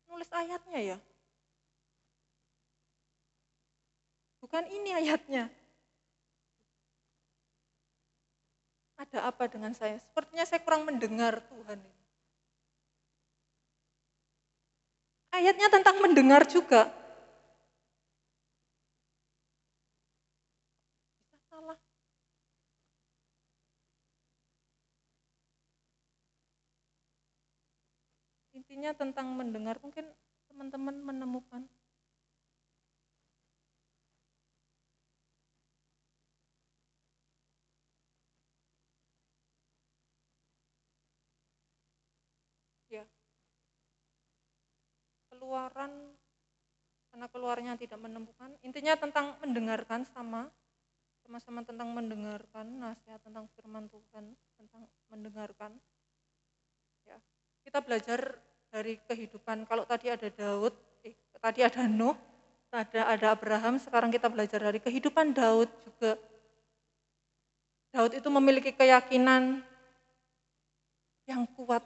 nulis ayatnya ya? Bukan ini ayatnya. Ada apa dengan saya? Sepertinya saya kurang mendengar Tuhan. Ayatnya tentang mendengar juga. Bisa salah. Intinya tentang mendengar, mungkin teman-teman menemukan. Ya. Keluaran, karena keluarnya tidak menemukan. Intinya tentang mendengarkan, sama-sama tentang mendengarkan, nasihat tentang firman Tuhan, tentang mendengarkan. Ya. Kita belajar dari kehidupan, kalau tadi ada Daud, tadi ada Nuh, ada Abraham, sekarang kita belajar dari kehidupan Daud juga. Daud itu memiliki keyakinan yang kuat.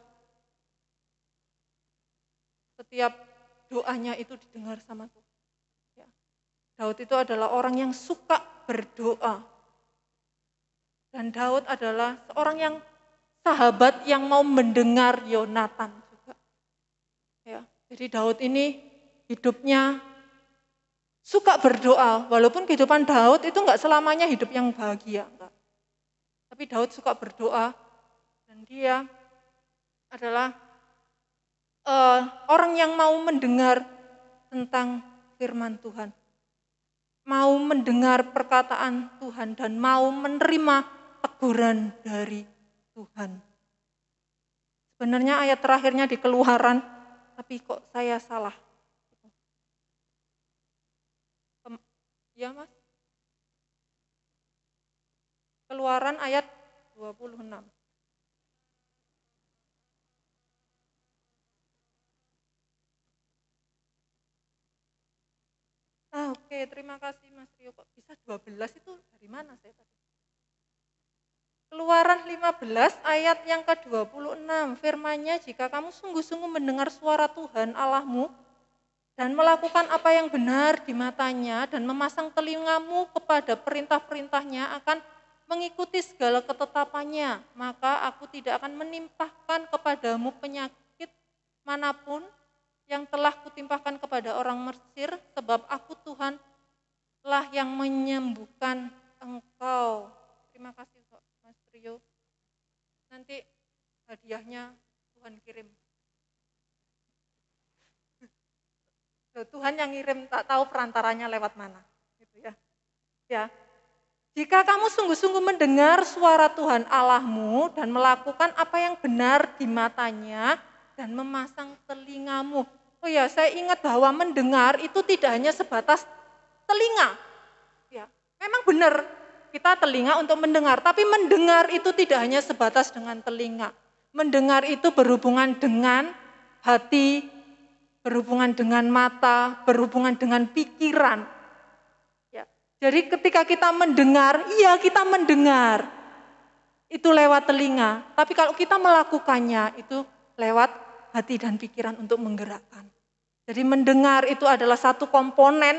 Setiap doanya itu didengar sama Tuhan. Ya. Daud itu adalah orang yang suka berdoa. Dan Daud adalah seorang yang sahabat yang mau mendengar Yonatan juga. Ya. Jadi Daud ini hidupnya suka berdoa, walaupun kehidupan Daud itu enggak selamanya hidup yang bahagia. Enggak. Tapi Daud suka berdoa dan dia adalah orang yang mau mendengar tentang firman Tuhan. Mau mendengar perkataan Tuhan dan mau menerima teguran dari Tuhan. Sebenarnya ayat terakhirnya di Keluaran, tapi kok saya salah. Ya Mas? Keluaran ayat 26. Oke, terima kasih Mas Rio. Kok bisa 12 itu dari mana saya tadi? Keluaran Keluaran 15 ayat yang ke-26, firman-Nya, jika kamu sungguh-sungguh mendengar suara Tuhan Allahmu dan melakukan apa yang benar di matanya dan memasang telingamu kepada perintah-perintahnya akan mengikuti segala ketetapannya, maka aku tidak akan menimpahkan kepadamu penyakit manapun yang telah kutimpahkan kepada orang Mesir, sebab aku Tuhan lah yang menyembuhkan engkau. Terima kasih kok Mas Trio. Nanti hadiahnya Tuhan kirim. Tuhan yang ngirim, tak tahu perantaranya lewat mana. Gitu ya. Ya. Jika kamu sungguh-sungguh mendengar suara Tuhan Allahmu dan melakukan apa yang benar di matanya dan memasang telingamu. Oh ya, saya ingat bahwa mendengar itu tidak hanya sebatas telinga. Ya, memang benar kita telinga untuk mendengar, tapi mendengar itu tidak hanya sebatas dengan telinga. Mendengar itu berhubungan dengan hati, berhubungan dengan mata, berhubungan dengan pikiran. Ya. Jadi ketika kita mendengar, iya kita mendengar. Itu lewat telinga, tapi kalau kita melakukannya itu lewat hati dan pikiran untuk menggerakkan. Jadi mendengar itu adalah satu komponen,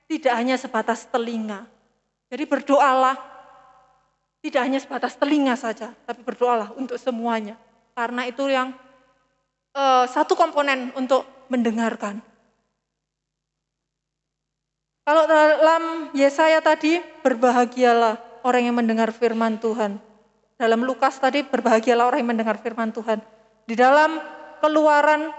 tidak hanya sebatas telinga. Jadi berdoalah, tidak hanya sebatas telinga saja, tapi berdoalah untuk semuanya. Karena itu yang satu komponen untuk mendengarkan. Kalau dalam Yesaya tadi, berbahagialah orang yang mendengar firman Tuhan. Dalam Lukas tadi, berbahagialah orang yang mendengar firman Tuhan. Di dalam Keluaran,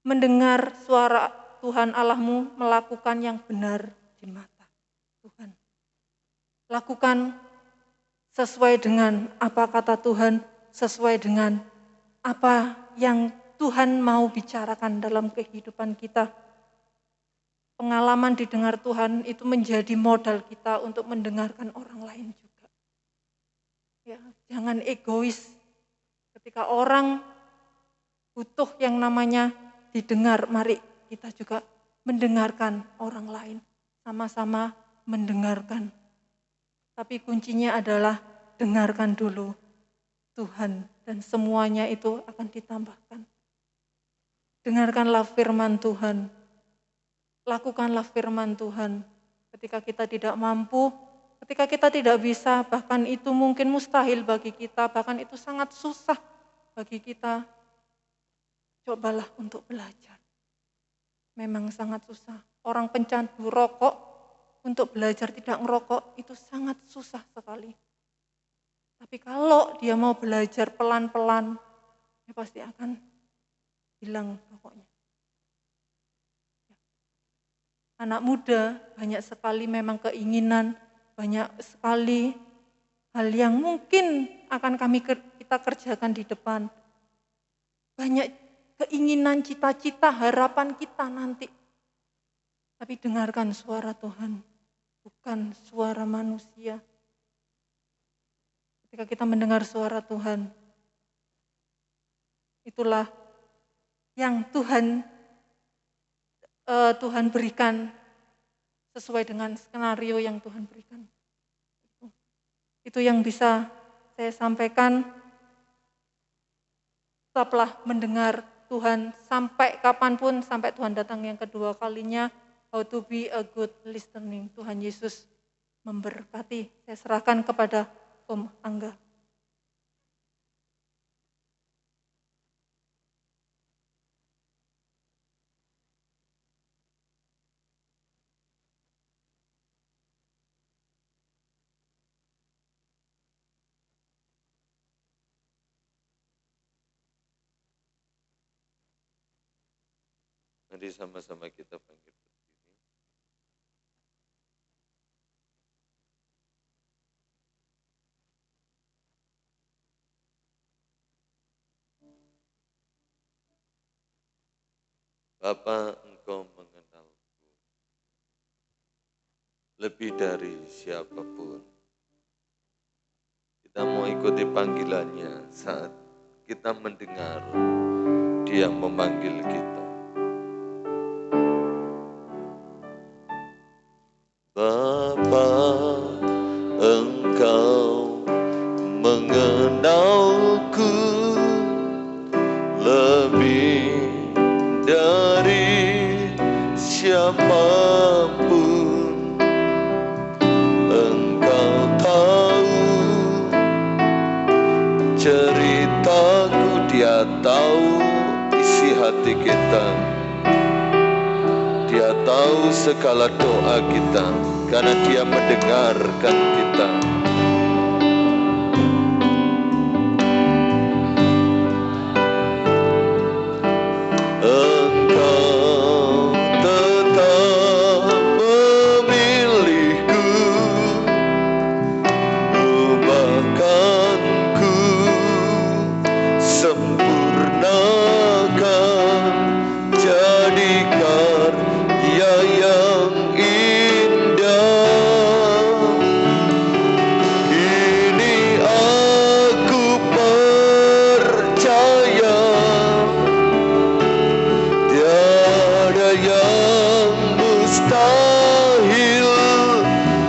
mendengar suara Tuhan Allahmu, melakukan yang benar di mata Tuhan. Lakukan sesuai dengan apa kata Tuhan, sesuai dengan apa yang Tuhan mau bicarakan dalam kehidupan kita. Pengalaman didengar Tuhan itu menjadi modal kita untuk mendengarkan orang lain juga. Ya, jangan egois. Ketika orang butuh yang namanya didengar, mari kita juga mendengarkan orang lain. Sama-sama mendengarkan. Tapi kuncinya adalah dengarkan dulu Tuhan dan semuanya itu akan ditambahkan. Dengarkanlah firman Tuhan. Lakukanlah firman Tuhan. Ketika kita tidak mampu, ketika kita tidak bisa, bahkan itu mungkin mustahil bagi kita, bahkan itu sangat susah bagi kita, cobalah untuk belajar. Memang sangat susah. Orang pencandu rokok, untuk belajar tidak ngerokok, itu sangat susah sekali. Tapi kalau dia mau belajar pelan-pelan, dia pasti akan hilang rokoknya. Anak muda banyak sekali memang keinginan, banyak sekali hal yang mungkin akan kita kerjakan di depan. Banyak keinginan, cita-cita, harapan kita nanti. Tapi dengarkan suara Tuhan, bukan suara manusia. Ketika kita mendengar suara Tuhan, itulah yang Tuhan berikan sesuai dengan skenario yang Tuhan berikan. Itu yang bisa saya sampaikan. Tetaplah mendengar Tuhan sampai kapanpun, sampai Tuhan datang yang kedua kalinya. How to be a good listening. Tuhan Yesus memberkati. Saya serahkan kepada Om Angga. Mari sama-sama kita bangkit berdiri. Bapa, Engkau mengenalku lebih dari siapapun. Kita mau ikuti panggilannya saat kita mendengar Dia memanggil kita. Bapa, hati kita. Dia tahu segala doa kita, karena Dia mendengarkan kita. Engkau tetap memilihku, ubahkanku, sempurnakan, jadikan karya yang indah. Ini aku percaya, tiada yang mustahil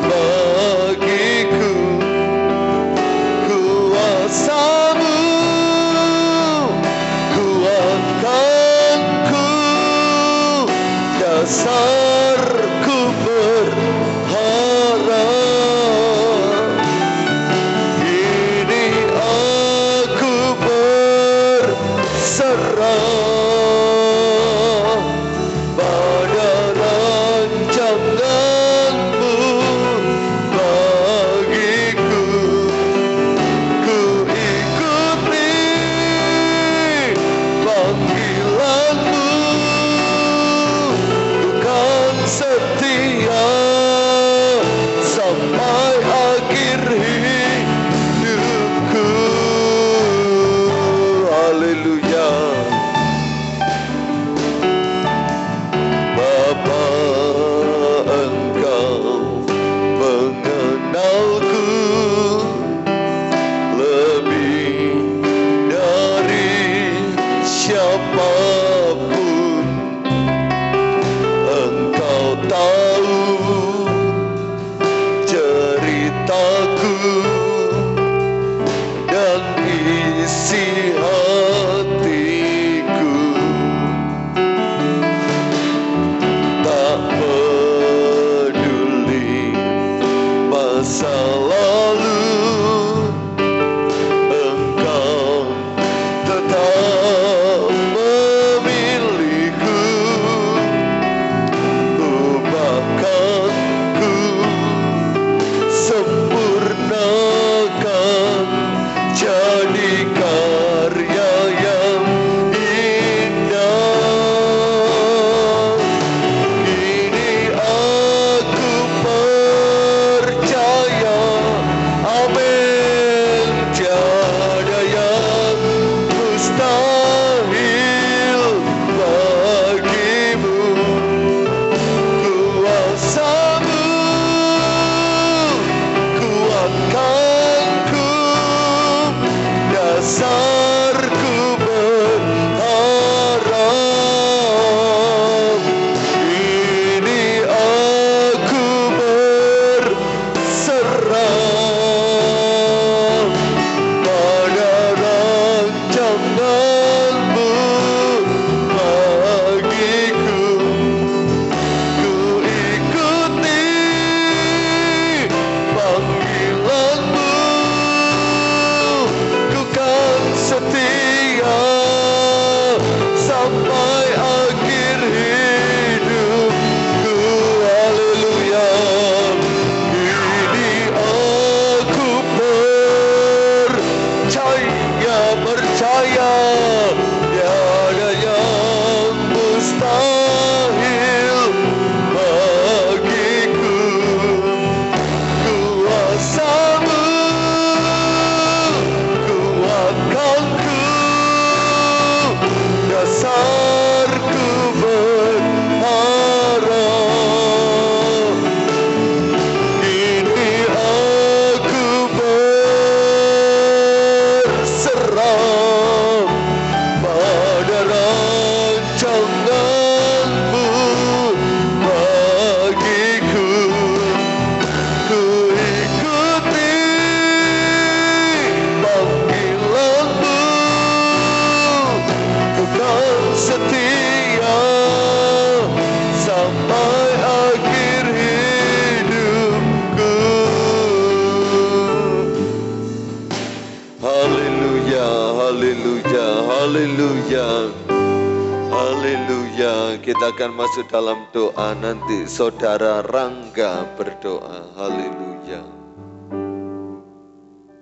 bagiku. Kuasa-Mu kuatkanku, dasarku berharap. Ini aku berserah pada rancangan-Mu bagiku. Ku ikuti panggilan-Mu, ku kan setia sampai akhir hidupku. Haleluya. Bapa, Engkau mengenalku lebih dari siapapun. Engkau tahu ceritaku dan isi hatiku. Tak peduli masa lalu, Engkau tetap memilihku, ubahkanku, sempurnakan, jadi karya yang indah. Ini aku percaya, amin. Tiada yang mustahil bagimu. Kuasa-Mu kuatkanku, dasarku berharap. Ini aku berserah pada rancangan-Mu bagiku. Ku ikuti panggilan-Mu, ku kan setia sampai akhir hidupku. Haleluya. Ini aku percaya, tiada yang mustahil bagiku. Kuasa-Mu kuatkanku, dasarku berharap. Ini aku berserah pada rancangan-Mu bagiku. Ku ikuti panggilan-Mu, ku kan setia sampai akhir hidupku. Haleluya, haleluya, haleluya. Haleluya. Kita akan masuk dalam doa nanti. Saudara Rangga berdoa. Haleluya.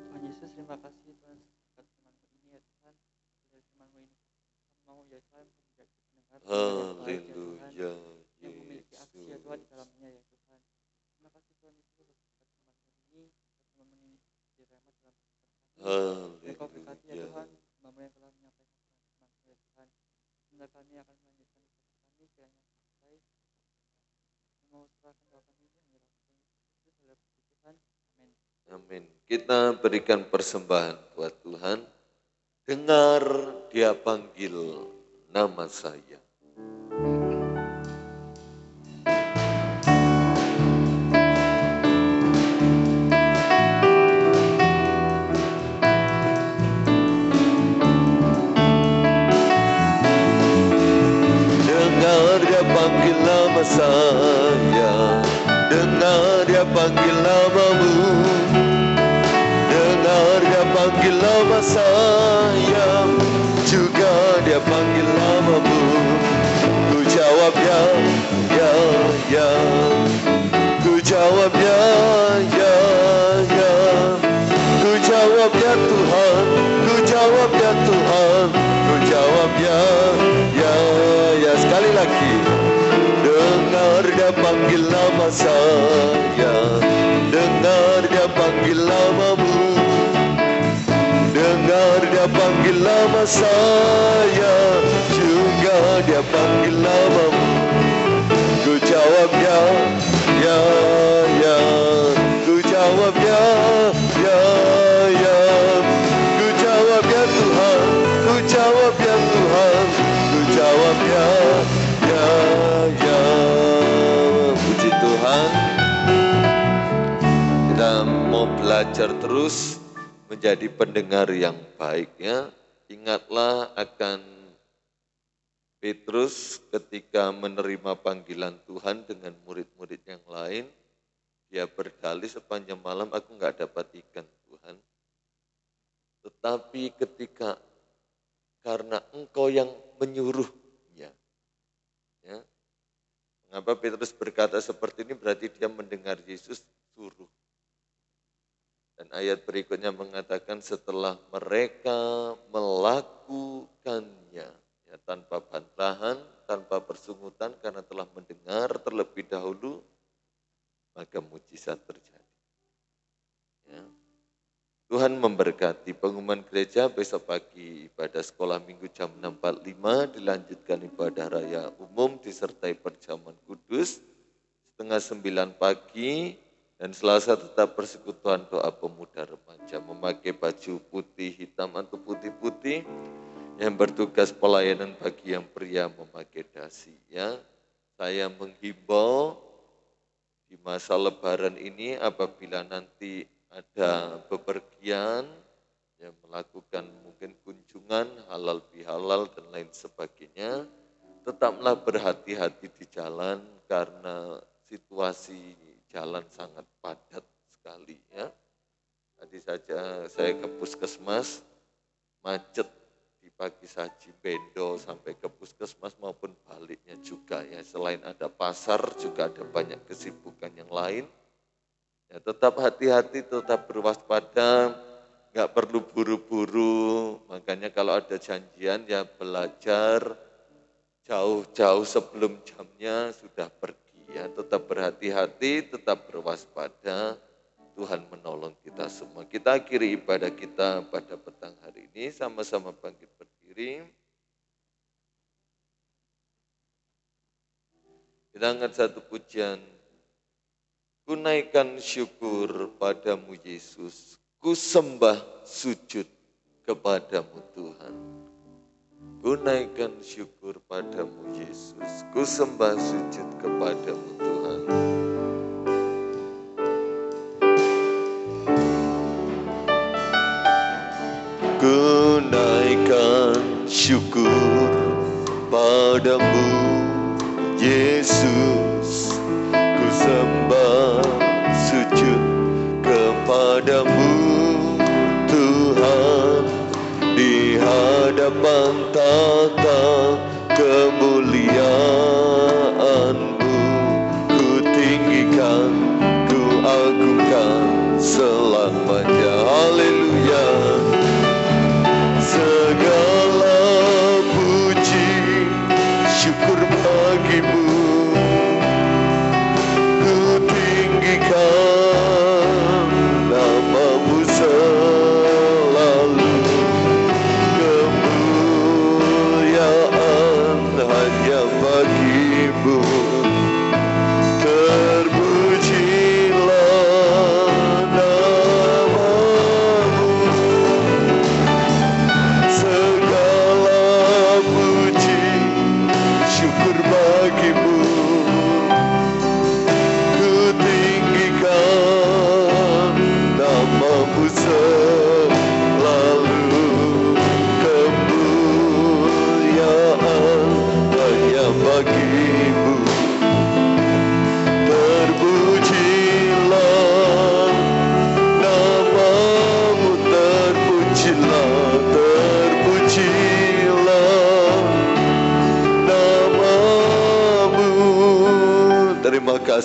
Tuhan Yesus, terima kasih Tuhan atas firman-Mu ini ya Tuhan. Dari firman-Mu ini mau ya Tuhan menjadi pendengar yang baik ya Tuhan, Haleluya. yang memiliki aksi ya Tuhan di dalamnya ya Tuhan. Terima kasih Tuhan Yesus atas firman-Mu ini direma dalam kehidupan kami. Dan Kau berkati ya Tuhan, hamba-Mu yang telah menyampaikan firman-Mu ya Tuhan. Sebentar kami akan melanjutkan ibadah kami kiranya selesai. Mau serahkan doa kami ini hanya dalam Tuhan Yesus adalah puji Tuhan. Amin. Amin. Kita berikan persembahan buat Tuhan. Dengar Dia panggil nama saya. Dengar Dia panggil nama saya. Dengar Dia panggil namamu. Dengar Dia panggil nama saya, juga Dia panggil namamu. Ku jawab ya, ya, ya. Ku jawab ya, ya, ya. Ku jawab ya Tuhan, ku jawab ya Tuhan. Ku jawab ya, ya, ya. Sekali lagi. Dengar Dia panggil nama saya. Dengar Dia panggil namamu. Dengar Dia panggil nama saya, juga Dia panggil namamu. Ku jawab ya, ya, ya. Ku jawab ya, ya, ya. Ku jawab ya Tuhan, ku jawab ya Tuhan. Ku jawab ya, ya, ya. Puji Tuhan. Kita mau belajar terus menjadi pendengar yang baik ya. Ingatlah akan Petrus ketika menerima panggilan Tuhan dengan murid-murid yang lain. Dia berdalih sepanjang malam aku enggak dapat ikan Tuhan. Tetapi ketika karena Engkau yang menyuruhnya. Ya. Mengapa Petrus berkata seperti ini? Berarti dia mendengar Yesus suruh. Dan ayat berikutnya mengatakan setelah mereka melakukannya ya, tanpa bantahan, tanpa persungutan karena telah mendengar terlebih dahulu, maka mujizat terjadi. Ya. Tuhan memberkati. Pengumuman gereja besok pagi ibadah sekolah minggu jam 6.45, dilanjutkan ibadah raya umum disertai perjamuan kudus setengah 9 pagi. Dan Selasa tetap persekutuan doa pemuda remaja memakai baju putih hitam atau putih-putih yang bertugas pelayanan bagi yang pria memakai dasi. Ya, saya menghimbau di masa Lebaran ini apabila nanti ada bepergian yang melakukan mungkin kunjungan halal bihalal dan lain sebagainya, tetaplah berhati-hati di jalan karena situasi jalan sangat padat sekali ya. Tadi saja saya ke puskesmas, macet di pagi saji Bendo sampai ke puskesmas maupun baliknya juga ya. Selain ada pasar juga ada banyak kesibukan yang lain. Ya, tetap hati-hati, tetap berwaspada, nggak perlu buru-buru. Makanya kalau ada janjian ya belajar jauh-jauh sebelum jamnya sudah pergi. Ya, tetap berhati-hati, tetap berwaspada. Tuhan menolong kita semua. Kita akhiri ibadah kita pada petang hari ini, sama-sama bangkit berdiri. Kita angkat satu pujian. Ku naikkan syukur padamu Yesus, ku sembah sujud kepadamu Tuhan. Ku naikkan syukur padamu Yesus, ku sembah sujud kepadamu Tuhan. Ku naikkan syukur padamu Yesus, ku sembah sujud kepadamu Tuhan. Di hadapan tata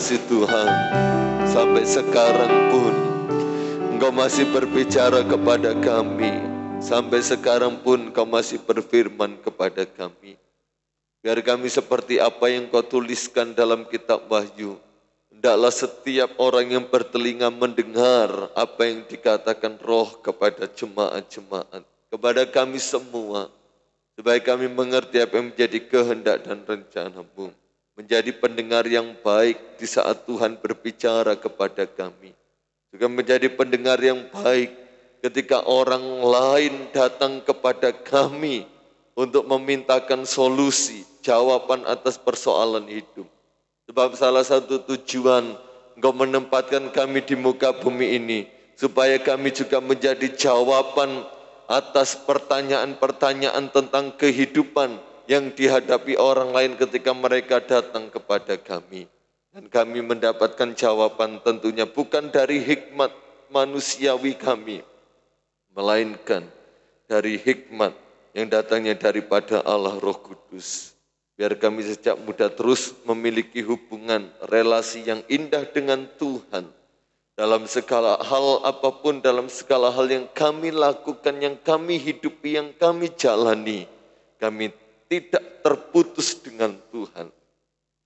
kasih Tuhan, sampai sekarang pun Engkau masih berbicara kepada kami. Sampai sekarang pun Engkau masih berfirman kepada kami. Biar kami seperti apa yang Kau tuliskan dalam kitab Wahyu. Hendaklah setiap orang yang bertelinga mendengar apa yang dikatakan Roh kepada jemaat-jemaat. Kepada kami semua. Supaya kami mengerti apa yang menjadi kehendak dan rencana-Mu. Menjadi pendengar yang baik di saat Tuhan berbicara kepada kami. Juga menjadi pendengar yang baik ketika orang lain datang kepada kami untuk memintakan solusi, jawaban atas persoalan hidup. Sebab salah satu tujuan Engkau menempatkan kami di muka bumi ini, supaya kami juga menjadi jawaban atas pertanyaan-pertanyaan tentang kehidupan yang dihadapi orang lain ketika mereka datang kepada kami. Dan kami mendapatkan jawaban tentunya bukan dari hikmat manusiawi kami, melainkan dari hikmat yang datangnya daripada Allah Roh Kudus. Biar kami sejak muda terus memiliki hubungan, relasi yang indah dengan Tuhan. Dalam segala hal apapun, dalam segala hal yang kami lakukan, yang kami hidupi, yang kami jalani. Kami tidak terputus dengan Tuhan,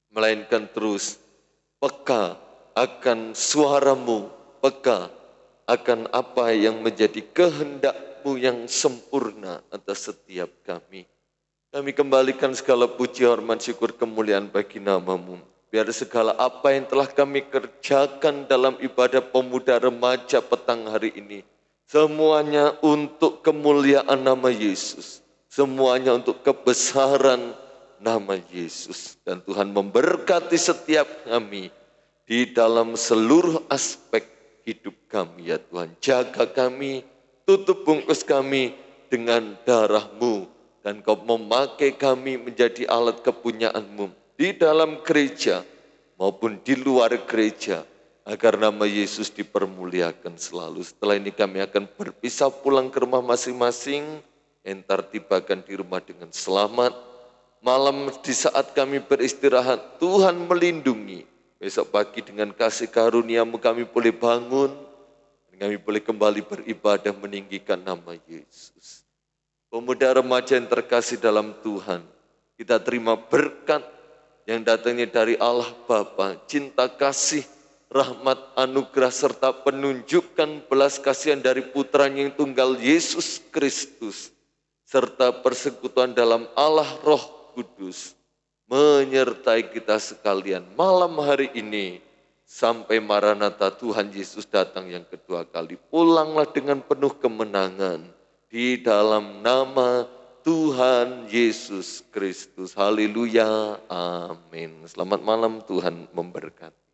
melainkan terus peka akan suara-Mu, peka akan apa yang menjadi kehendak-Mu yang sempurna atas setiap kami. Kami kembalikan segala puji, hormat, syukur, kemuliaan bagi nama-Mu. Biar segala apa yang telah kami kerjakan dalam ibadah pemuda remaja petang hari ini, semuanya untuk kemuliaan nama Yesus. Semuanya untuk kebesaran nama Yesus. Dan Tuhan memberkati setiap kami di dalam seluruh aspek hidup kami ya Tuhan. Jaga kami, tutup bungkus kami dengan darah-Mu. Dan Kau memakai kami menjadi alat kepunyaan-Mu di dalam gereja maupun di luar gereja. Agar nama Yesus dipermuliakan selalu. Setelah ini kami akan berpisah pulang ke rumah masing-masing. Entar tibakan di rumah dengan selamat. Malam di saat kami beristirahat, Tuhan melindungi. Besok pagi dengan kasih karunia-Mu kami boleh bangun. Dan kami boleh kembali beribadah meninggikan nama Yesus. Pemuda remaja yang terkasih dalam Tuhan, kita terima berkat yang datangnya dari Allah Bapa, cinta kasih, rahmat, anugerah, serta penunjukan belas kasihan dari putranya yang tunggal Yesus Kristus. Serta persekutuan dalam Allah Roh Kudus menyertai kita sekalian malam hari ini sampai Maranatha Tuhan Yesus datang yang kedua kali. Pulanglah dengan penuh kemenangan di dalam nama Tuhan Yesus Kristus. Haleluya, amin. Selamat malam, Tuhan memberkati.